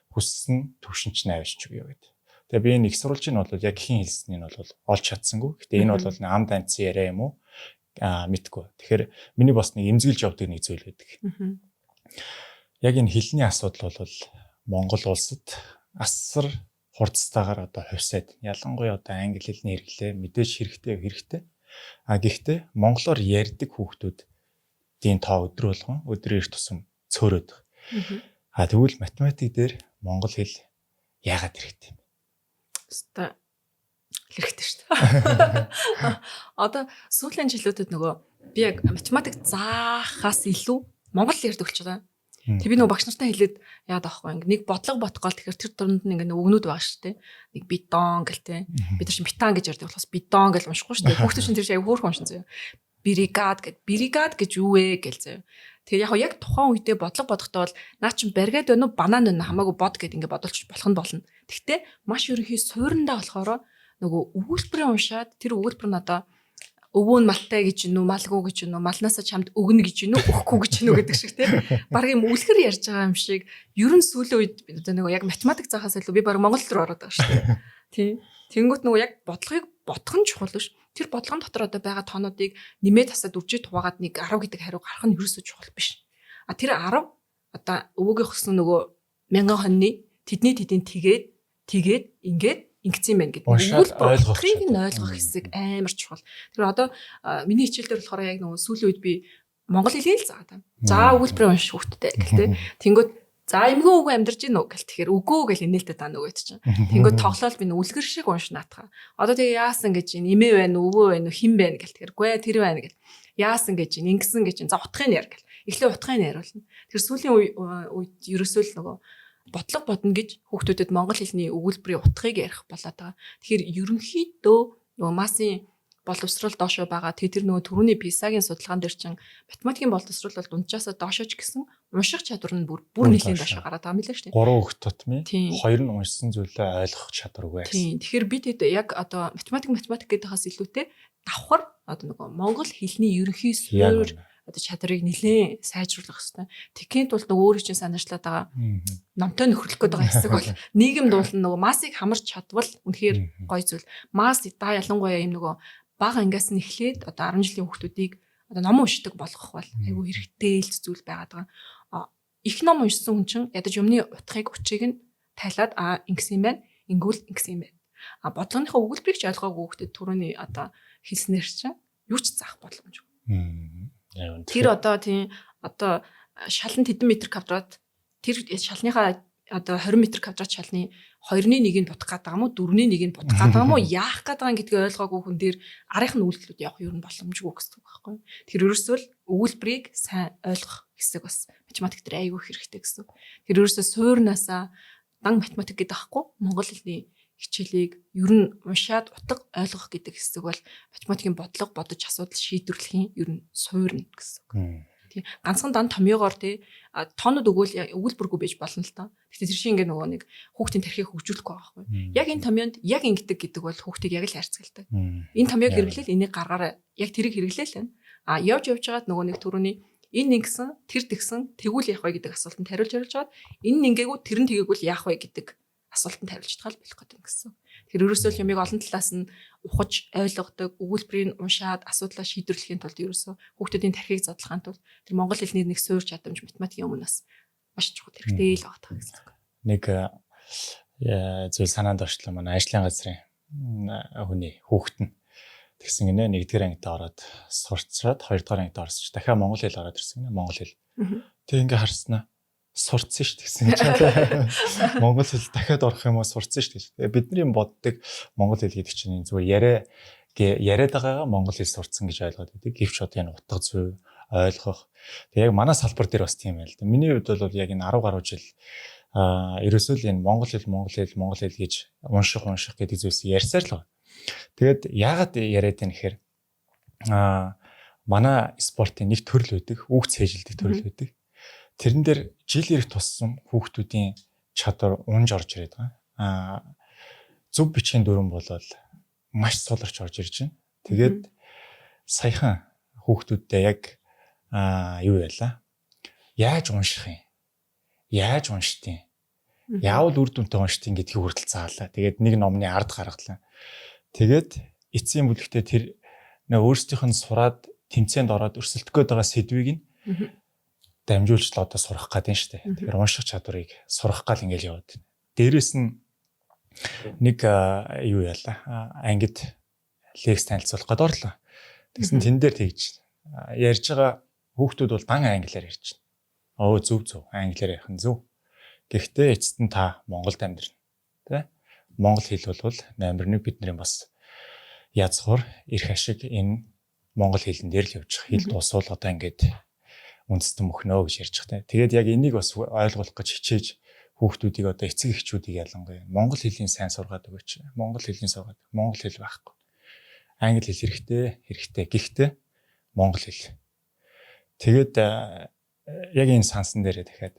хүссэн төвшин чинь авчиж өгье гэдэг. Тэгээ би энэ их сурвалжийг нь бол яг хин хэлснийг нь бол олж чадсангүй. Гэтэ энэ бол ам данц яриа юм уу? Мэдгүй. Тэгэхээр миний бас нэг эмзэглэж явдаг нэг зүйл байдаг. Яг энэ хэлний асуудал бол Монгол улсад асар хурцтайгаар одоо хувьсаад ялангуяа одоо англи хэлний хэрэглээ мэдээж хэрэгтэй. Гэхдээ монголоор ярьдаг хүүхдүүдийн тоо өдрө болгон өдрөөр тусам цөөрөөд. Тэгвэл математик дээр монгол хэл яагаад хэрэгтэй юм бэ? Өстой хэрэгтэй шүү дээ. Одоо сүүлийн жилүүдэд нөгөө би яг математик заахаас илүү монгол ярьдаг болчихлоо. Тэг би нөгөө багш нартай хэлээд яад аахгүй нэг бодлого ботгоол тэгэхээр тэр дунд нь ингээ өгнүүд байгаа шүү дээ. Нэг бетон гэл те. Бид нар чинь бетан гэж ярьдаг болохоос бетон гэж уншихгүй шүү дээ. Хүүхдүүд чинь тэр шиг аяг хөөрхөн уншин заяа. Бригад гэж юу вэ гэл заяа. Тэгээ яг тухайн үедээ бодлого бодохдоо бол наа чин баригад байна уу банан байна хамаагүй бод гэд ингээ бодолч болох нь болно. Тэгтээ маш ерөнхий суурандаа болохоор нөгөө өгүүлбэрээ уншаад тэр өгүүлбэр нь одоо өвөө нь малтай гэж нү малгүй гэж нү малнаасаа чамд өгнө гэж нү өгөхгүй гэж нү гэдэг шиг тийм баг юм үлгэр ярьж байгаа юм шиг ерөн сүүлийн үед одоо нөгөө яг математик заахаас илүү би баг монгол руу ороод байгаа шүү дээ тийм тэнгуут нөгөө яг бодлогыг бодох нь чухал биш тэр бодлогын дотор одоо байгаа тоонуудыг нэмээд тасаад үржиж хуваагаад нэг 10 гэдэг хариу гарах нь ерөөсөө чухал биш тэр 10 одоо өвөөгийн хөснө нөгөө 1000 хоньны тэдний тэгээд ингээд ингэсэн байх гэдэг. Ойлгохыг нь ойлгох хэсэг амар чухал. Тэр одоо миний хичээл дээр болохоор яг нөгөө сүүлийн үед би монгол хэлийг л заадаг. За өгүүлбэрээ унших хүүхдтэй гэлтэй. Тэнгүүд за эмгэн үгүй амьдарч гин үү гэл тэгэхээр үгүй гэл инээлтэд таа нөгөөд чинь. Тэнгүүд тоглоал би үлгэр шиг уншнаатгаа. Одоо тэгээ яасан гэж ин эмээ байна өвөө байна хэн байна гэл тэгэхээр гүй тэр байна гэл. Яасан гэж ин ингэсэн гэж ин за утгыг нэр гэл. Эхлээ утгыг нээруулна. Тэр сүүлийн үед ерөөсөө л нөгөө бодлого бодно гэж хүүхдүүдэд монгол хэлний өгүүлбэрийн утгыг ярих болоод байгаа. Тэгэхээр ерөнхийдөө нөгөө массын боловсрал доошоо байгаа. Тэр нөгөө түрүүний PISA-гийн судалгаан дээр чинь математикийн боловсрал бол дунджаасаа доошоо ч гэсэн унших чадвар нь бүр нэлийн доошоо гараад байгаа юм лээ шүү дээ. 3 хүүхд тутмын 2 нь уншсан зүйлээ ойлгох чадваргүй байсан. Тийм. Тэгэхээр бид яг одоо математик гэдэгээс илүүтэй давхар одоо нөгөө монгол хэлний ерөнхий суурь одоо чадрыг нэлээд сайжруулах хэрэгтэй. Тэгэхин тулд өөрөө чинь санаачлаад байгаа. Номтой нөхөрлөх гээд байгаа хэсэг бол нийгэм дуулан нөгөө массыг хамарч чадвал үнэхээр гоё зүйл. Масс да ялангуяа юм нөгөө бага ангиас нь эхлээд одоо 10 жилийн хүүхдүүдийг одоо ном уншдаг болгох бол айгүй хэрэгтэй л зүйл байгаад байгаа. Их ном уншсан хүн чинь ядаж юмны утгыг учрыг нь тайлаад ингэсэн юм байна. Ингүүл ингэсэн юм байна. Бодлогынхаа өгүүлбэрийг ч ойлгоогүй хүүхдэд түрүүний одоо хэлснээр чинь юу ч заах боломжгүй. Тэр одоо тийм одоо шалан тэдэн метр квадрат тэр шалныхаа одоо 20 метр квадрат шалны 2-ны 1-ийг будах гэдэг юм уу 4-ний 1-ийг будах гэдэг юм уу яах гэдэг гэдгийг ойлгоогүй хүн дээр арийнхын үйлдэлүүд явах ер нь боломжгүй гэсэн үг байхгүй. Тэр ерөөсөө л өгүүлбэрийг сайн ойлгох хэсэг бас математик дээр айгүй хэрэгтэй гэсэн үг. Тэр ерөөсөө суурнаасаа дан математик гэдэг аахгүй монгол хэлний хичээлийг ер нь уншаад утга ойлгох гэдэг хэсэг бол математикийн бодлого бодож асуудал шийдвэрлэхийн ер нь суурь гэсэн үг. Тийм ганцхан дан томьёогоор тий тоонууд өгүүлбэргүй байж болно л доо. Гэхдээ тэр шиг ингээ нөгөө нэг хүүхдийн тархийг хөгжүүлэхгүй байгаа байхгүй. Яг энэ томьёонд яг ингэдэг гэдэг бол хүүхдийг яг л хайрцагладаг. Энэ томьёог хэрэглээл энийг гаргаараа яг тэрийг хэрэглээл байна. Явж явжгаад нөгөө нэг түрүүний энэ ингэсэн тэр тэгсэн тэгвэл яах вэ гэдэг асуултанд хариулж хариулжгаад энэ ингээгүй тэр нь тэгээгүй яах вэ гэдэг асуултанд хариулж чадхал болох гэдэг юм гэсэн. Тэгэхээр ерөөсөө л юмыг олон талаас нь ухаж ойлгодог, өгүүлбэрийг уншаад асуудлаа шийдвэрлэхийн тулд ерөөсөө хүүхдүүдийн тархийг задлахын тулд тэр монгол хэлний нэг суурь чадамж математикийн өмнөөс маш чухал хэрэгтэй л байгаа гэсэн үг. Нэг зүйл санаанд орчлоо манай ажлын газрын хүний хүүхэд нь тэгсэн гинэ 1-р ангид ороод сурцраад 2-р ангид орсож дахиад монгол хэл ороод ирсэн гинэ монгол хэл. Тэг ингээ харснаа сурцсан ш гэсэн чинь монгол хэл дахиад орох юм уу сурцсан ш гэж. Бидний боддог монгол хэл гэдэг чинь зүгээр яриад байгаагаа монгол хэл сурцсан гэж ойлгоод байдаг. Гэвч одоо энэ утга зүй ойлгох. Тэг яг манай салбар дээр бас тийм байл. Миний хувьд бол яг энэ 10 гаруй жил ерөөсөө л энэ монгол хэл гэж унших гэдэг зүйлс ярьсаар л байна. Тэгээд яагаад яриад байна гэхээр манай спортын нэг төрөл байдаг, үг цээжилдэг төрөл байдаг. Тэрэн дээр жил ирэх тусам хүүхдүүдийн чадвар унж орж ирээд байгаа. Зөв бичгийн дүрэн болол маш суларч орж ирж байна. Тэгээд саяхан хүүхдүүдтэй яг юу яалаа? Яаж унших юм? Яаж уншдیں۔ Яавал үр дүнтэй уншдیں гэдгийг хүртэл заалаа. Тэгээд нэг номны ард гаргалаа. Тэгээд эцсийн бүлэгтээ тэр өөрсдийнх нь сураад тэмцээнд ороод өрсөлдөх гээд байгаа сэдвийг нь дамжуулж л одоо сурах гэдэг нь шүү дээ. Тэгэхээр унших чадварыг сурах гал ингээл яваад байна. Дээрээс нь нэг юу яалаа? Ангид лекц танилцуулах гээд орлоо. Тэгсэн тэн дээр тэгж ярьж байгаа хүүхдүүд бол дан англиар ярьж байна. Зөв англиар ярих нь зөв. Гэхдээ эцэст нь та Монголд амьдрна. Тэ? Монгол хэл бол номер 1 бидний бас язгуур эрх ашиг энэ монгол хэлэн дээр л явж байгаа. Хэл дуусвал одоо ингээд үндэстэн мөхнөө гэж ярьж байгаа. Тэгээд яг энийг бас ойлгуулах гэж хичээж хүүхдүүдийг одоо эцэг эхчүүдийг ялангуяа монгол хэлний сайн сургаад өгөөч. Монгол хэлний сургаад. Монгол хэл байхгүй. Англи хэл хэрэгтэй. Гэхдээ монгол хэл. Тэгээд яг энэ сансан дээрээ дахиад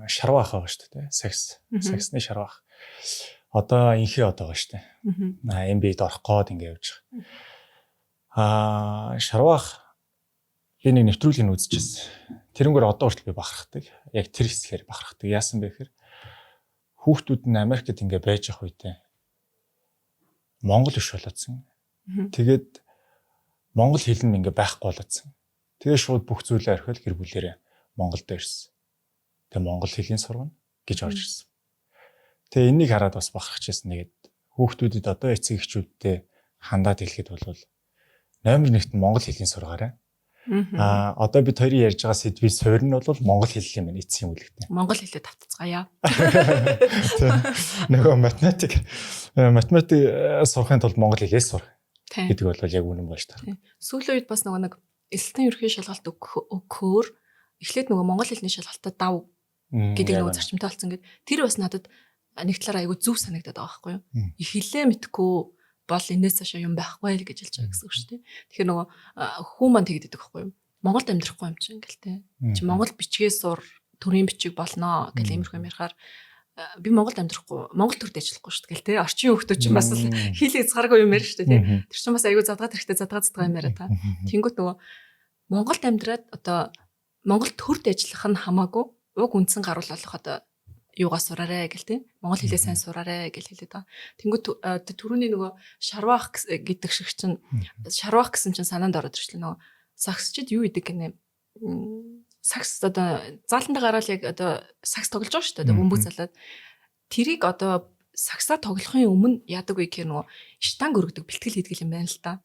шарваах байгаа шүү дээ. Саксны шарваах. Одоо инхээ байгаа шүү дээ. MBA-д орох гээд ингэ явж байгаа. Шарваах би нэг нэвтрүүлгийг үзчихсэн. Тэрнгээр одоо хүртэл би бахархдаг. Яг тэр хэсгээр бахархдаг. Яасан бэ гэхээр хүүхдүүд нь Америкт ингэ байж ах үедээ монгол биш болоодсан. Тэгээд монгол хэл нь ингэ байхгүй болоодсан. Тэгээд шууд бүх зүйлээ орхиод гэр бүлээрээ Монголд ирсэн. Тэгээ монгол хэлийг сургана гэж орж ирсэн. Тэгээ энийг хараад бас бахархчихсан. Тэгээд хүүхдүүдэд одоо эцэг эхчүүдтэй хандаад хэлэхэд бол номер 1-т монгол хэлийг сургаарай. Одоо бид хоёрын ярьж байгаа сэдвийн суурь нь бол монгол хэл юм байна эцсийн үлэгтээ. Монгол хэлээ тавтацгаая. Нөгөө математик сурахын тулд монгол хэлээ сур гэдэг бол яг үнэн болж таа. Сүүлийн үед бас нөгөө нэг элэлтэн ерхий шалгалт өгөхөөр эхлээд нөгөө монгол хэлний шалгалтад дав гэдэг нөгөө зарчимтай болсон гэдэг. Тэр бас надад нэг талаараа айгүй зүв санагдаад байгаа байхгүй юу? Их хэлээ мэдгүй бол энэс цаашаа юм байхгүй л гэж хэлж байгаа гэсэн үг шүү дээ. Тэгэхээр нөгөө хүн маань тэгдэдэг байхгүй юу? Монголд амьдрахгүй юм чинь ингээл те. Чи Монгол бичгээ сур, төрийн бичиг болноо гэл иймэрхүү юм ярихаар би Монголд амьдрахгүй, Монгол төрд ажиллахгүй шүү дээ те. Орчин хүмүүс чинь бас хэл хязгааргүй юм ярих шүү дээ те. Тэр чинь бас айгүй задгаад хэрэгтэй задгаа юм яриа та. Тэнгүүт нөгөө Монголд амьдраад одоо Монгол төрд ажиллах нь хамаагүй уг үндсэн гаруул болох одоо юугаа сураарэ гэл те. Монгол хэлээ сайн сураарэ гэл хэлээд байгаа. Тэнгүүт түрүүний нөгөө шарваах гэдэг шиг чинь шарваах гэсэн чинь санаанд ороод ирчихлээ нөгөө саксчид юу идэг гинэ. Сакс одоо заалтанд гараад яг одоо сакс тоглож байгаа шүү дээ. Бөмбөг залаад тэрийг одоо саксаа тоглохын өмнө яадаг вэ гэхээр нөгөө штанг өргөдөг бэлтгэл хийдэг юм байна л та.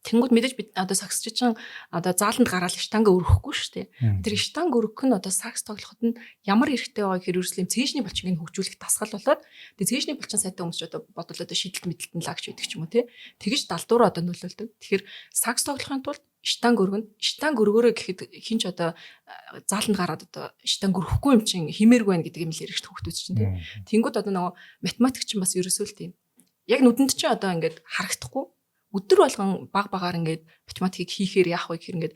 Тэнгүүд мэдээж бид одоо саксч чинь одоо зааланд гараад штанга өргөхгүй шүү дээ. Тэр штанг өргөх нь одоо сакс тоглоход нь ямар хэрэгтэй байгаа гэхээр ерөөсөө цээжний булчиныг хөгжүүлэх дасгал болоод тэгээ цээжний булчин сайтай хүмүүс ч одоо бодвол одоо шийдэлт мэдлэлтэн лагч байдаг ч юм уу те. Тэгэж далдуур одоо нөлөөлдөг. Тэгэхээр сакс тоглохын тулд штанг өргөөрөө гэхэд хинч одоо зааланд гараад одоо штанг өрөхгүй юм чинь химээргүй байна гэдэг юм л яригч хүүхдүүд чинь тийм. Тэнгүүд одоо нөгөө математик чинь бас ерөөсөө л тийм. Яг нүдэнд чинь одоо ингээд харагдахгүй өдөр болгон баг багаар ингээд математикийг хийхээр яах вэ гэхээр ингээд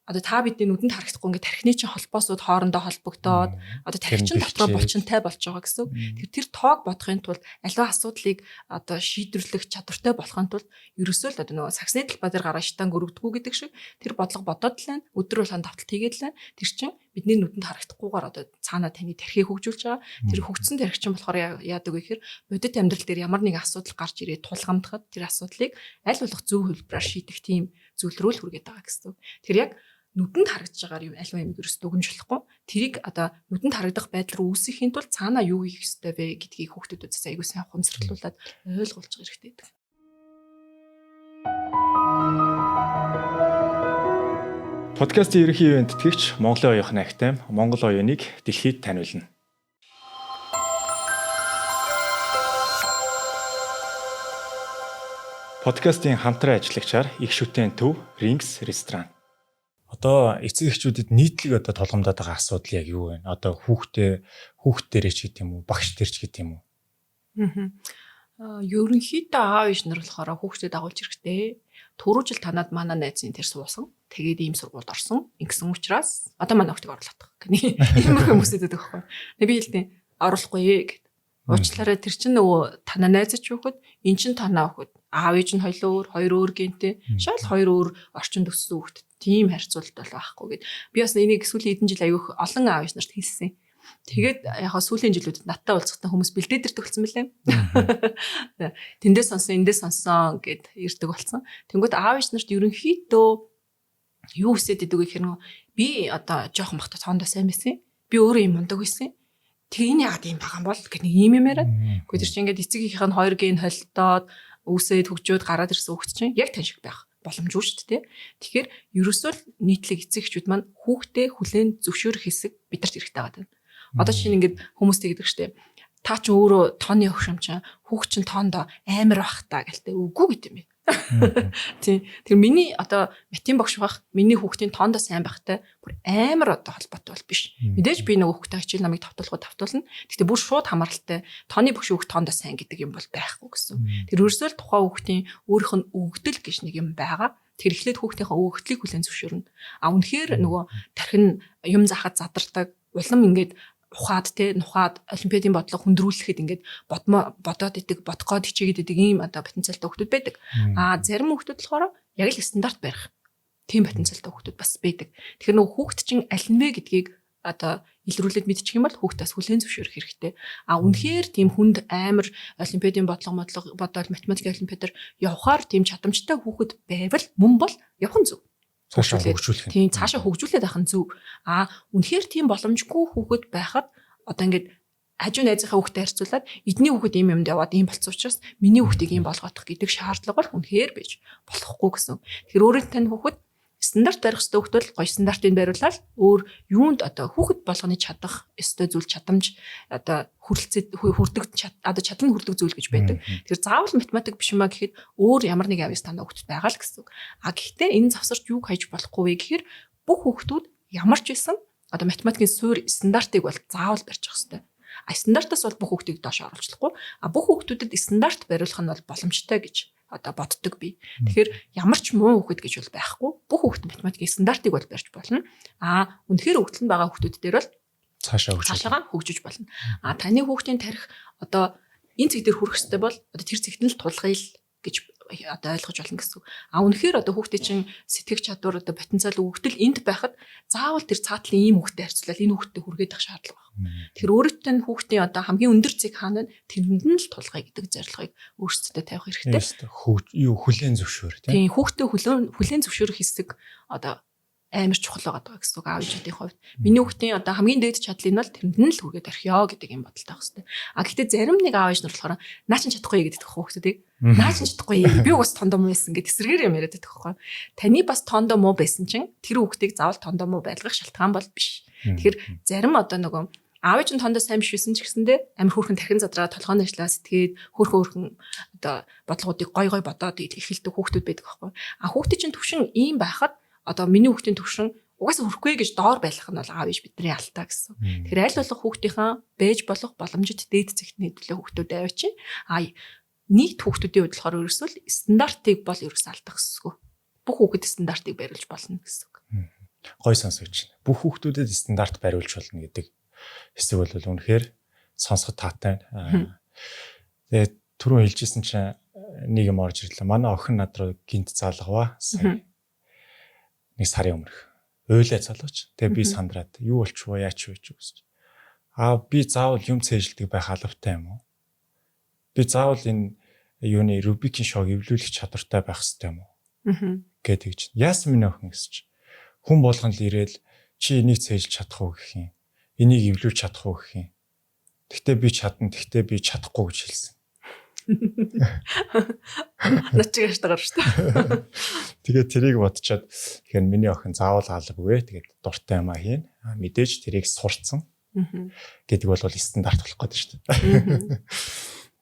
одоо та бидний нүдэнд харагдахгүй ингээд тархины чинь холбоосууд хоорондоо холбогдоод одоо тархичин дотроо булчинтай болж байгаа гэсэн. Тэр тоог бодохын тулд аливаа асуудлыг одоо шийдвэрлэх чадвартай болохын тулд ерөөсөө л одоо нөгөө саксны талбай дээр гараа штанг өргөдгүү гэдэг шиг тэр бодлого бодоод л байна. Өдөр болгон давталт хийгээд л байна. Тэр чинь бидний нүдэнд харагдахгүйгээр одоо цаанаа таны тархийг хөгжүүлж байгаа. Тэр хөгжсөн тархи чинь болохоор яадаг вэ гэхээр бодит амьдрал дээр ямар нэгэн асуудал гарч ирээд тулгамдахад тэр асуудлыг аль болох зөв хөлбраар шийдэх тийм зүйл рүү л хүргээд байгаа гэсэн. Тэр яг нүдэнд харагдж байгаагаар юу альва юм ерөөс дүгнж болохгүй. Тэрийг одоо нүдэнд харагдах байдал руу үүсгэхийн тулд цаанаа юу хийх ёстой вэ гэдгийг хүүхдүүдэд айгуу сайн ухамсарлуулад ойлгуулж байгаа хэрэгтэй байдаг. Подкастын ерөнхий ивент тэтгэгч Монголын оюуны Академи Монгол оюуныг дэлхийд таниулна. Подкастын хамтран ажиллагчаар их шүтэн төв Rings ресторан. Одоо эцэг эхчүүдэд нийтлэг одоо толгомдоод байгаа асуудал яг юу вэ? Одоо хүүхдээрээ ч гэдэг юм уу, багш дээр ч гэдэг юм уу? Ерөнхийдөө аав ээж нар болохоор хүүхдэд дагуулж хэрэгтэй. Түрүү жил танад манай найзын тэр суусан. Тэгээд ийм сургуульд орсон. Ингэсэн учраас одоо манай хүүхдийг оруулах гэх. Ийм хүмүүсэд байдаг байхгүй. Би хэлдэг оруулахгүй гэд. Уучлаарай тэр чинь нөгөө танаа найзч хүүхэд, эн чинь танаа хүүхэд. Аав ээж нь хоёр өөр гэнтэй. Шал хоёр өөр орчинд өссөн хүүхэд. Тийм харьцуулалт бол байхгүй гэд. Би бас энийг сүүлийн хэдэн жил аягүй олон аав ээж нарт хэлсэн. Тэгээд яг сүүлийн жилүүдэд надтай уулзахтаа хүмүүс бэлдээд ирдэг болсон мөлий. Тэндээс сонсон, эндээс сонсон гэд ирдэг болсон. Тэнгүүд аав ээж нарт ерөнхийдөө юу хүсэж идэг вэ гэхээр би одоо жоохон бахта цаандаа сайн байсан. Би өөрөө юм мундаг байсан. Тэгний яагаад юм байгаа юм бол гэх нэг юм яриад. Гэхдээ тэр чинь ингээд эцэг их нь 2 гийн холтоод үсээд хөгжөөд гараад ирсэн хүүхд чинь яг тань шиг байх боломжгүй шүү дээ. Тэгэхээр ерөөсөө л нийтлэг эцэг эхчүүд маань хүүхдээ хүлээн зөвшөөрөх хэсэг бидэрт хэрэгтэй байгаа. Одоо чинь ингээд хүмүүс тэгдэг штэ. Та ч өөрөө тооны өгшөм чинь хүүхд чинь тоондоо амар бах та гэлтэй үгүй гэдэг юм. Тийм. Тэр миний одоо математик багш байх миний хүүхдийн тоондоо сайн байхтай бүр амар одоо холбоотой бол биш. Мэдээж би нөгөө хүүхдээ хичээл намайг тавтуулна. Гэхдээ бүр шууд хамааралтай тооны багш хүүхд тоондоо сайн гэдэг юм бол байхгүй гэсэн. Тэр ерөөсөө л тухайн хүүхдийн өөрийнх нь өгдөл гэж нэг юм байгаа. Тэр эхлээд хүүхдийнхээ өгдлийг хүлээн зөвшөөрнө. А үнэхээр нөгөө тархин юм заахад задардаг улам ингээд ухаад нухаад олимпиадын бодлого хүндрүүлэхэд ингээд бодоод идэг бодгоод хичээгээд идэг ийм одоо потенциалтай хүүхдүүд байдаг. А зарим хүүхдүүд болохоор яг л стандарт барих тийм потенциалтай хүүхдүүд бас байдаг. Тэгэхээр нөгөө хүүхд чинь аль нь вэ гэдгийг одоо илрүүлээд мэдчих юм бол хүүхдээс хүлээн зөвшөөрөх хэрэгтэй. А үнэхээр тийм хүнд амар олимпиадын бодлого бодоод математик олимпиадаар явахаар тийм чадамжтай хүүхэд байвал мөн бол явах нь зөв. Цаашаа хөгжүүлэх. Тийм цаашаа хөгжүүлээд байх нь зөв. А үнэхээр тийм боломжгүй хүүхэд байхад одоо ингээд хажуу найзынхаа хүүхдэд харьцуулаад эдний хүүхэд ийм юмд яваад ийм болсон учраас миний хүүхдийг ийм болгоох гэдэг шаардлага бол үнэхээр биш болохгүй гэсэн. Тэгэхээр өөрөөр тань хүүхэд стандарт барих ёстой хүүхдүүд гоё стандартыг бариулаад өөр юунд одоо хүүхэд болгоны чадах ёстой зүйл чадамж одоо хүрдэг одоо чадлын хүрдэг зүйл гэж байдаг. Тэгэхээр заавал математик биш юмаа гэхэд өөр ямар нэг авьяас тань хүүхэд байгаа л гэсэн. А гэхдээ энэ завсарт юуг хайж болохгүй вэ гэхээр бүх хүүхдүүд ямар ч байсан одоо математикийн суурь стандартыг бол заавал барьж явах ёстой. А стандартаас бол бүх хүүхдийг доош оруулж болохгүй. А бүх хүүхдүүдэд стандарт бариулах нь бол боломжтой гэж одоо боддог би. Тэгэхээр ямар ч муу хүүхэд гэж бол байхгүй. Бүх хүүхэд математикийн стандартыг бол барьж болно. А үнэхээр өгдөл нь байгаа хүүхдүүд дээр бол цаашаа хөгжиж болно. А таны хүүхдийн тарих одоо энэ зэг дээр хүрэх ёстой бол одоо тэр зэгт нь л тулгая л гэж одоо ойлгож болно гэсэн. А үнэхээр одоо хүүхдээ чинь сэтгэх чадвар одоо потенциал өгдөл энд байхад заавал тэр цаатлын ийм хүүхдэд харьцуулаад энэ хүүхдэд хүргээд ах шаардлага байна. Тэр өөрөөтэй нь хүүхдийн одоо хамгийн өндөр зэг хаана тэрэнд нь л тулгая гэдэг зорилгыг өөрсдөө тавих хэрэгтэй. Юу хүлээн зөвшөөр тийм хүүхдээ хүлээн зөвшөөрөх хэсэг одоо амар чухал байгаа гэсэн үг аав ээжүүдийн хувьд. Миний хүүхдийн одоо хамгийн дээд чадлын нь бол тэрэнд нь л хүргээд орхиё гэдэг юм бодолтой байх хэрэгтэй. А гэхдээ зарим нэг аав ээж нар болохоор наа чин чадахгүй гэдэг хүүхдүүдийг наа чин чадахгүй би уус тондоо муу байсан гэдэг эсрэгээр юм яриад байдаг байхгүй. Таны бас тондоо муу байсан чинь тэр хүүхдийг заавал тондоо муу байлгах шалтгаан бол биш. Тэгэхээр зарим одоо нөгөө Аав чинь тондоо сайн биш байсан ч гэсэндээ амар хөөрхөн тархин задраа толгойн ажиллаа сэтгээд хөөрхөн одоо бодлогоодыг гой бодоод эхэлдэг хүүхдүүд байдаг байхгүй. Хүүхдийн чинь төвшин ийм байхад одоо миний хүүхдийн төвшин угаасаа хөрөхгүй гэж доор байлгах нь бол аав биш бидний алдаа гэсэн. Тэгэхээр аль болох хүүхдийнхаа бэж болох боломжит дээд зэгтний төлөө хүүхдүүд авчи. Нийт хүүхдүүдийн хувьд болохоор ерөөсөө стандартыг бол ерөөсөө алдах гэсэсгүй. Бүх хүүхэд стандартыг бариулж болно гэсэн үг. Гой сонсогч. Бүх хүүхдүүдэд стандарт бариулж болно гэдэг хэсэг бол үнэхээр сонсоход таатай. Тэгээд түрүү хэлжсэн чинь нэг юм орж ирлээ. Манай охин над руу гинт заалгаваа. Нэг сарын өмнөх. Ойлаа залууч. Тэгээ би сандраад юу болчихвоо яач вэ гэж. Би заавал юм цээжилдэг байх албатай юм уу? Би заавал энэ юуны Рубикийн шог эвлүүлэх чадвартай байх хэрэгтэй юм уу? Гэдэг чинь. Яасан миний охин гэсэн чинь. Хүн болгон л ирээл чи энийг цээжилж чадах уу гэх юм. Энийг эвлүүлж чадах уу гэх юм. Гэхдээ би чадна, гэхдээ би чадахгүй гэж хэлсэн. Начиг аштагаар шүү дээ. Тэгээд тэрийг бодчиход тэгэхээр миний охин заавал албагүй. Тэгээд дуртай юм хийн. Мэдээж тэрийг сурцсан. Гэдэг бол стандарт болох гэдэг шүү дээ.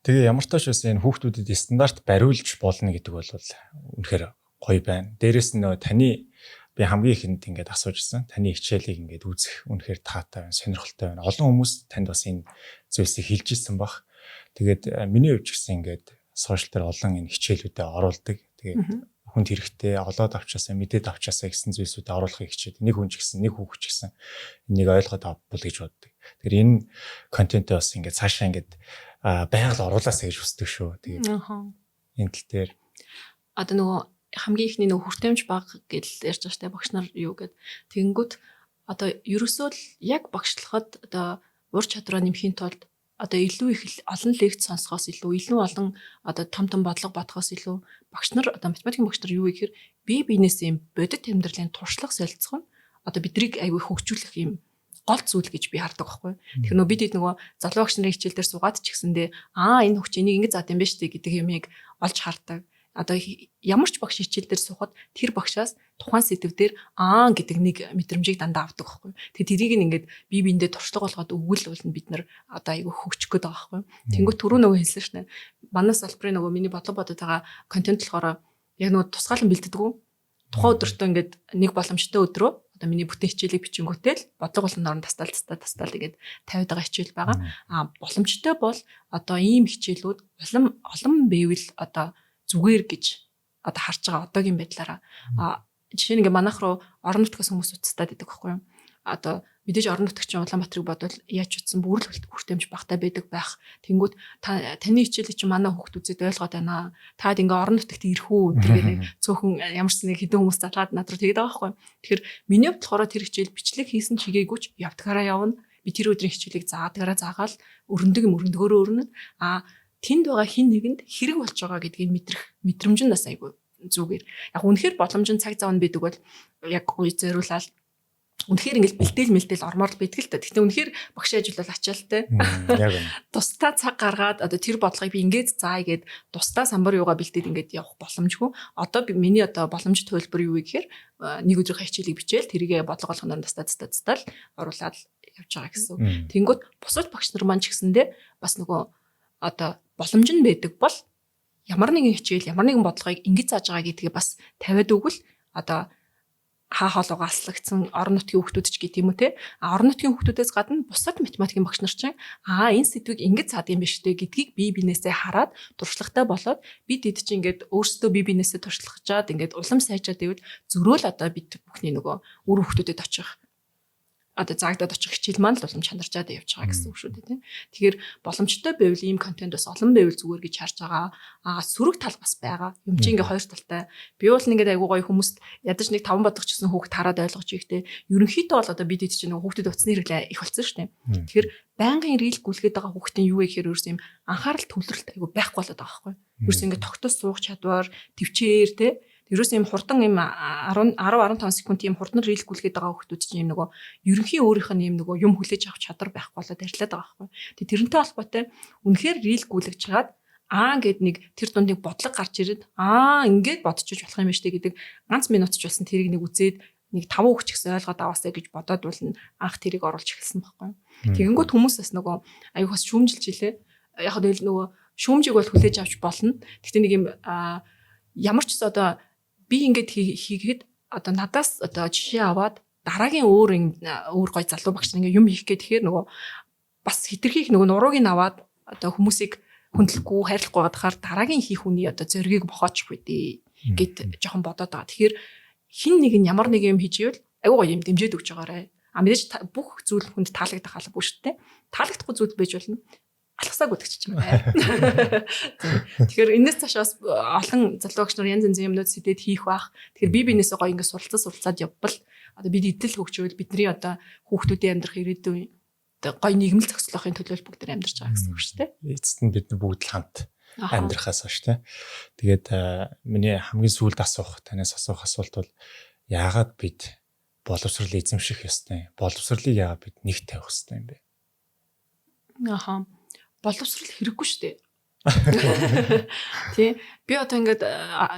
Тэгээ ямар тааш бас энэ хүүхдүүдэд стандарт бариулж болно гэдэг бол үнэхээр гоё байна. Дээрэс нь таны би хамгийн ихэнд ингээд асуужсэн. Таны хичээлийг ингээд үзэх үнэхээр таатай байна, сонирхолтой байна. Олон хүмүүс танд бас энэ зүйлсийг хэлж ирсэн баг. Тэгээд миний хувьд ч гэсэн ингээд сошиал дээр олон энэ хичээлүүдэд оруулдаг. Тэгээд хүнд хэрэгтэй олоод авчаасаа, мэдээд авчаасаа гэсэн зүйлсүүдэд оруулахыг хичээд нэг хүн ч гэсэн, нэг хүүхэд ч гэсэн энийг ойлгоод авбал гэж боддог. Тэгэхээр энэ контентээ бас ингээд цаашаа ингээд байгаль оруулаасаа гэж хүсдэг шүү. Тэгээд энэ тал дээр одоо нөгөө хамгийн ихний нөгөө хүртээмж баг гэж ярьж байгаа штэ багш нар юу гэд тэгэнгүүт одоо ерөөсөө л яг багшлахад одоо ур чадвараа нэмхийн тулд одоо илүү их олон лекц сонсохоос илүү олон одоо том бодлого бодохоос илүү багш нар одоо математикийн багш нар юу гэхээр бие биенээсээ юм бодит амьдралын туршлага солилцох нь одоо бидрийг аягүй хөгжүүлэх юм гол зүйл гэж би хардаг байхгүй. Тэгэхээр нөгөө бид нөгөө залуу багш нарын хичээл дээр суугаад ч гэсэндээ энэ хөгч энийг ингэж заад юм байна штэ гэдэг юмыг олж хардаг. Одоо ямар ч багш хичээл дээр сухад тэр багшаас тухайн сэдв дээр гэдэг нэг мэдрэмжийг дандаа авдаг байхгүй. Тэгээ тэрийг ингээд бие биендээ туршлага болгоод өгвөл бол бид нар одоо айгүй хөгжих гээд байгаа байхгүй. Тэнгүүт түрүү нөгөө хэлсэн шнэ. Манай салбарын нөгөө миний бодлого бодоод байгаа контент болохоор яг нөгөө тусгаалan бэлддэг. Тухайн өдөртөө ингээд нэг боломжтой өдрөө одоо миний бүтэн хичээлийг бичингүүтэл бодлого болон орон тастал ингээд тавиад байгаа хичээл байгаа. Боломжтой бол одоо ийм хичээлүүд улам байвал одоо зүгээр гэж одоо харж байгаа одоогийн байдлаараа жишээ нь ингээ манайх руу орон нутгаас хүмүүс уцтаад идэг байхгүй юу. Одоо мэдээж орон нутгчин Улаанбаатарыг бодвол яаж утсан бүрл хүртээмж багтай байдаг байх. Тэнгүүд таны хичээлийг чи манай хүүхд үзээд ойлгоод байна. Таад ингээ орон нутагт ирэх үү гэдэг цөөхөн ямар ч нэг хэдэн хүмүүс залгаад над руу тэгээд байгаа байхгүй юу. Тэгэхээр миний хувьд болохоор тэр хичээл бичлэг хийсэн чигээгүй ч явдгаараа явна. Би тэр өдрийн хичээлийг заадгаараа заагаал өрөндөгөөрөө өрнө. Тэнд байгаа хин нэгэнд хэрэг болж байгаа гэдгийг мэдрэх мэдрэмж нь бас айгүй зүгээр. Яг үнэхээр боломж нь цаг зав нь бидэг бол яг гоё зориулаад үнэхээр ингээл бэлдээл ормоор байдаг л та. Гэхдээ үнэхээр багшийн ажил бол ачаалтай. Яг үнэ. Тусдаа цаг гаргаад одоо тэр бодлогыг би ингээд заая гэд тусдаа самбар юугаа бэлдээд ингээд явах боломжгүй. Одоо миний одоо боломжит хөлбөр юу вэ гэхээр нэг өдрийн хичээлийг бичээл тэрийгэ бодлого болгоноор тастаа оруулаад явж байгаа гэсэн. Тэнгүүт бусад багш нар маань ч гэсэндээ бас нөгөө одоо боломж нь байдаг бол ямар нэгэн хичээл ямар нэгэн бодлогыг ингэж зааж байгаа гэдгээ бас тавиад өгвөл одоо хаа хоолоо гаслагдсан орон нутгийн хүүхдүүд ч гэдэг юм уу те орон нутгийн хүүхдүүдээс гадна бусад математикийн багш нар чинь энэ сэдвийг ингэж заад юм биш үү гэдгийг бие биенээсээ хараад туршлагатай болоод бид эд чинь ингээд өөрсдөө бие биенээсээ туршлагажаад ингээд улам сайжаад ивэл зөрөөл одоо бид бүхний нөгөө үр хүүхдүүдэд очих одоо заагдаад очих хичээл маань л улам чанарчаад явж байгаа гэсэн үг шүү дээ тийм. Тэгэхээр боломжтой байвал ийм контент бас олон байвал зүгээр гэж харж байгаа. Сөрөг тал бас байгаа. Юм чи ингээ хоёр талтай. Би бол ингээд айгуу гоё хүмүүст ядаж нэг 5 бодох гэсэн хүүхд хараад ойлгож ихтэй. Ерөнхийдөө бол одоо бид эд чинь хүүхдэд утасны хэрэглээ их болсон шүү дээ. Тэгэхээр байнгын рил гүлгээд байгаа хүүхдийн юу вэ гэхээр ерөөс юм анхаарал төвлөрөлт айгуу байхгүй болоод байгаа байхгүй. Ерөөс ингээ тогтос суух чадвар, төвчээр те ерөөс юм хурдан юм 10-15 секунд юм хурдан рил гүлгээд байгаа хүмүүс чинь юм нөгөө ерөнхий өөрийнх нь юм нөгөө юм хүлээж авах чадвар байхгүй болоод ажиллаад байгаа байхгүй. Тэгээ тэрнтэй холбоотой үнэхээр рил гүлгэж чагаад гэд нэг тэр дундыг бодлого гарч ирээд ингээд бодчих болох юм байна штэ гэдэг ганц минут ч болсон тэрийг нэг үзээд нэг 5 хүүхч гэсэн ойлгоод аваасаа гэж бодоод бол анх тэрийг оруулж эхэлсэн байхгүй. Тэгэнгүүт хүмүүс бас нөгөө аюу бас шүүмжилж илээ. Яг нь нөгөө шүүмжийг бол хүлээж авч болно. Гэхдээ нэг юм ямар ч гэсэн одоо би ингээд хийгээд одоо надаас одоо жишээ аваад дараагийн өөр гой залуу багш нэг юм хийх гэхээр нөгөө бас хитрхийх нөгөө нурууг нь аваад одоо хүмүүсийг хүндлэхгүй хайрлахгүй гадахаар дараагийн хийх хүний одоо зоригийг бохоочих үедээ гэд жоохон бодоод байгаа. Тэгэхээр хин нэг нь ямар нэг юм хийж ивэл айгуу гоё юм дэмжиж өгч байгаарэ. Мэдээж бүх зүйл хүнд таалагдах албагүй шүү дээ. Таалагдахгүй зүйл байж болно. Алгасааг үтгэж чинь байна. Тэгэхээр энэс цааш бас олон залуу багш нар янз янзын юмнууд сэтэд хийх бах. Тэгэхээр би бинээсээ гоё ингээд суралцаад явбал одоо бид идэл хөгжөөл бидний одоо хүүхдүүдийн амьдрах ирээдүйн гоё нийгэмл зохицлохын төлөө бүгд амьдарч байгаа гэсэн үг шүү дээ. Эцэст нь бид бүгд л хамт амьдрахаас байна шүү дээ. Тэгээд миний хамгийн сүүлд танаас асуух асуулт бол яагаад бид боловсрол эзэмших ёстой? Боловсролыг яагаад бид нэг тавих ёстой юм бэ? Боловсрол хэрэггүй шүү дээ. Тий. Би одоо ингээд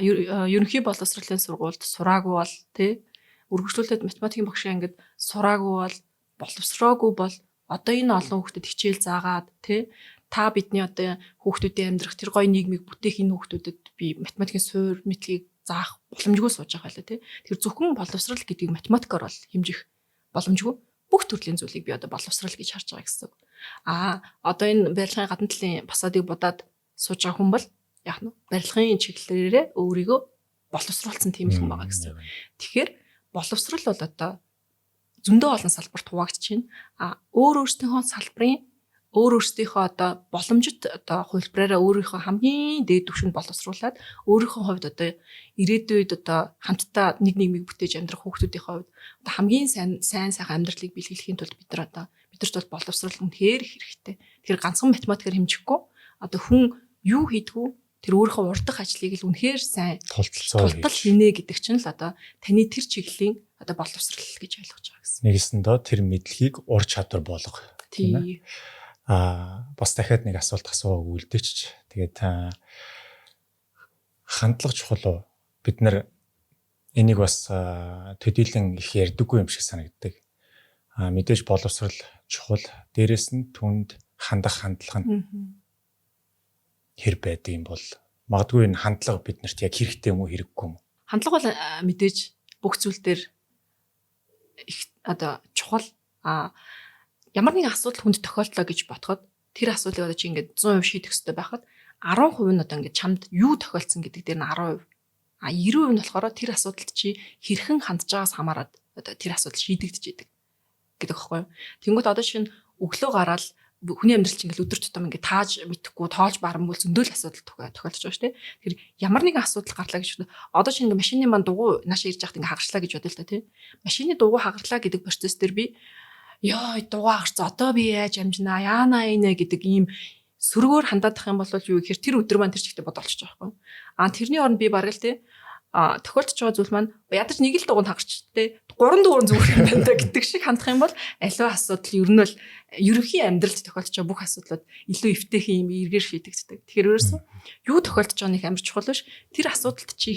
ерөнхий боловсролын сургуульд сураагүй бол тий үргэлжлүүлээд математикийн багшаа ингээд сураагүй бол боловсроогүй бол одоо энэ олон хүүхдэд хичээл заагаад тий та бидний одоо хүүхдүүдийн амьдрах тэр гоё нийгмийг бүтээх энэ хүүхдүүдэд би математикийн суурь мэдлэгийг заах боломжгүй сууж байгаа лээ тий. Тэр зөвхөн боловсрал гэдгийг математикаар бол хэмжих боломжгүй. Бүх төрлийн зүйлийг би одоо боловсрал гэж харж байгаа гэсэн. Одоо энэ барилгын гадна талын фасадыг будаад сууж байгаа хүн бол яг нь барилгын чиглэлээрээ өөрийгөө боловсруулсан тийм хүн байгаа гэсэн. Тэгэхээр боловсрал бол одоо зөндөө олон салбарт хуваагдаж байна. Өөр өөрсдийнхөө одоо боломжит одоо хувилбараараа өөрийнхөө хамгийн дээд түвшинд боловсруулад өөрийнхөө хувьд одоо ирээдүйд одоо хамтдаа нэг нийгмийг бүтээж амьдрах хүүхдүүдийн хувьд одоо хамгийн сайн сайхан амьдралыг бэлгэлэхийн тулд бидэрт бол боловсрал үнэхээр хэрэгтэй. Тэр ганцхан математикаар хэмжихгүй одоо хүн юу хийдгүү тэр өөрийнхөө урдах ажлыг л үнэхээр сайн тултал хийнэ гэдэг чинь л одоо таны тэр чиглэлийн одоо боловсрал гэж ойлгож байгаа гэсэн. Нэгэсэндээ тэр мэдлэгийг ур чадвар болго. Тийм. Бас дахиад нэг асуулт асуугааг үлдээч. Тэгээд хандлага чухал уу? Бид нар энийг бас төдийлөн их ярьдаггүй юм шиг санагддаг. Мэдээж боловсрал чухал. Дээрээс нь түнд хандах хандлага нь хэр байдаг юм бол магадгүй энэ хандлага биднэрт яг хэрэгтэй юм уу хэрэггүй юм уу? Хандлага бол мэдээж бүх зүйл дээр их одоо чухал. Ямар нэгэн асуудал хүнд тохиолдлоо гэж бодоход тэр асуудлыг одоо чи ингээд 100% шийдэх хэрэгтэй байхад 10% нь одоо ингээд чамд юу тохиолдсон гэдэг дээр нь 10%. 90% нь болохоор тэр асуудалд чи хэрхэн хандж байгаас хамаарат одоо тэр асуудал шийдэгдэж идэг гэдэг аахгүй юу. Тэнгүүт одоо шинэ өглөө гараад хүний амьдрал чинь ингээд өдөр тутам ингээд тааж мэдхгүй тоолж барамгүй зөндөл асуудал тохиолдож байгаа шүү дээ. Тэр ямар нэгэн асуудал гарлаа гэж одоо шинэ ингээд машины манд дугуй нааш ирж яхад ингээд хагарчлаа гэж бодъё л та тий. Машины дугуй хагарлаа гэдэг процесс дээр би яа дугуй хагарч одоо би яаж амжинаа яана инэ гэдэг ийм сөргөөр хандаадах юм бол юу гэхээр тэр өдөр маань тэр чигтээ бодолчих жоохгүй. Тэрний оронд би бараг л тий тохиолдож байгаа зүйл маань ядаж нэг л дугуйд хагарч тий 3 дугуйн зүгээр юм байна гэдэг шиг хандах юм бол аливаа асуудал ер нь бол ерөнхий амьдралд тохиолдож байгаа бүх асуудлууд илүү эвтэйхэн юм эргээр шийдэгддэг. Тэгэхээр ерөөсөн юу тохиолдож байгаа нэг амар чухал биш. Тэр асуудалд чи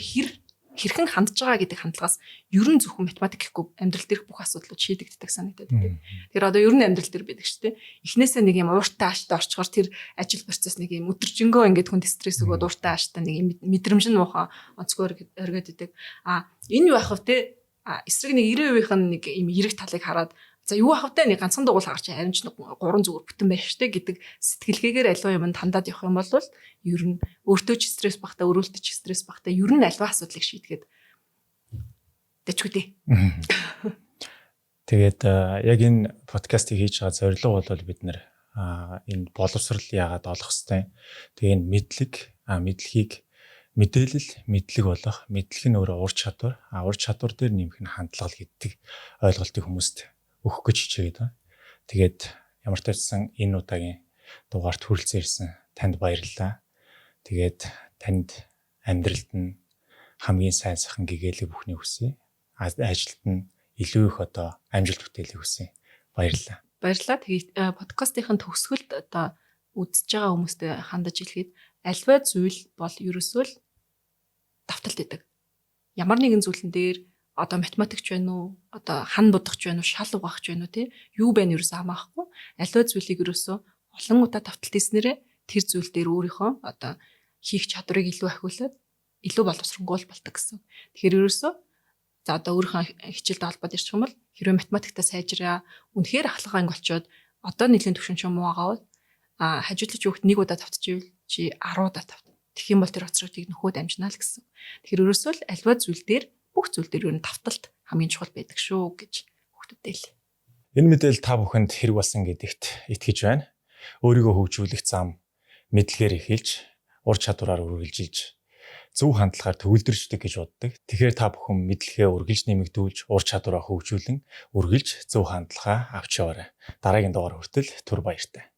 хэрхэн хандж байгаа гэдэг хандлагаас ер нь зөвхөн математик гэхгүй амьдрал дээрх бүх асуудлууд шийдэгддэг санагдаад байдаг. Тэгэхээр одоо ер нь амьдрал дээр байдаг шүү дээ. Эхнээсээ нэг юм ууртаа ааштай орчгоор тэр ажил процесс нэг юм өдөржингөө ингээд хүн стресс өгөөд ууртаа ааштай нэг юм мэдрэмж нь муухай онцгой өргөд идэг. Энэ юу ах вэ те? Эсрэг нэг 90% нь нэг юм эрэг талыг хараад за юу ах вэ? Нэг ганцхан дугуйл хагарч харин ч 3 зүгээр бүтэн байна штэ гэдэг сэтгэлгээгээр аливаа юмд хандаад явах юм бол ер нь өөртөө ч стресс багтаа өрөөлтөж стресс багтаа ер нь аливаа асуудлыг шийдгээд дэчгүй дээ. Тэгээд яг энэ подкастыг хийж байгаа зорилго бол бид нэр энэ боловсрал яагаад олох хэвтэй. Тэгээ энэ мэдлэгийг мэдлэг болох мэдлэг нь өөрөө ур чадвар. Ур чадвар дээр нэмэх нь хандлага гэдэг ойлголтыг хүмүүст өгөх гэж хичээгээд байна. Тэгээд ямар ч байсан энэ удаагийн дугаарт хүрэлцэн ирсэн танд баярлалаа. Тэгээд танд амьдралд нь хамгийн сайн сайхан гэгээлэг бүхний хүсье. Ажилд нь илүү их одоо амжилт бүтээлийг хүсье. Баярлалаа. Баярлалаа. Тэгээд подкастын төгсгөлд одоо үзэж байгаа хүмүүстээ хандаж хэлэхэд альва зүйл бол ерөөсөө л давталт идэг. Ямар нэгэн зүйлэн дээр одоо математикч байна уу, одоо хан будагч байна уу, шал угаахч байна уу тий юу байна ерөөсөө хамаахгүй аливаа зүйлийг ерөөсөө олон удаа давталт хийснээрээ тэр зүйл дээр өөрийнхөө одоо хийх чадварыг илүү ахиулаад илүү боловсронгуул болдог гэсэн. Тэгэхээр ерөөсөө за одоо өөрийнхөө хичээлд холбоод ирчих юм бол хэрвээ математиктаа сайжраа үнэхээр ахлах анги болчоод одоо нэлийн төвшин ч юм уу байгаа бол хажуудлаж өгт нэг удаа давтчихвэл чи 10 удаа давт. Тэгэх юм бол тэр хоцрогдыг нөхөд амжинаа л гэсэн. Тэгэхээр ерөөсөө л аливаа зүйл дээр бүх зүйл дээр юу н давталт хамгийн чухал байдаг шүү гэж хүүхдүүдтэй л. Энэ мэдээлэл та бүхэнд хэрэг болсон гэдэгт итгэж байна. Өөрийгөө хөгжүүлэх зам мэдлэгээр эхэлж, ур чадвараар үргэлжилж, зөв хандлагаар төвлөрчдөг гэж боддог. Тэгэхээр та бүхэн мэдлэгээ үргэлж нэмэгдүүлж, ур чадвараа хөгжүүлэн, үргэлж зөв хандлагаа авч яваарай. Дараагийн дугаар хүртэл түр баяртай.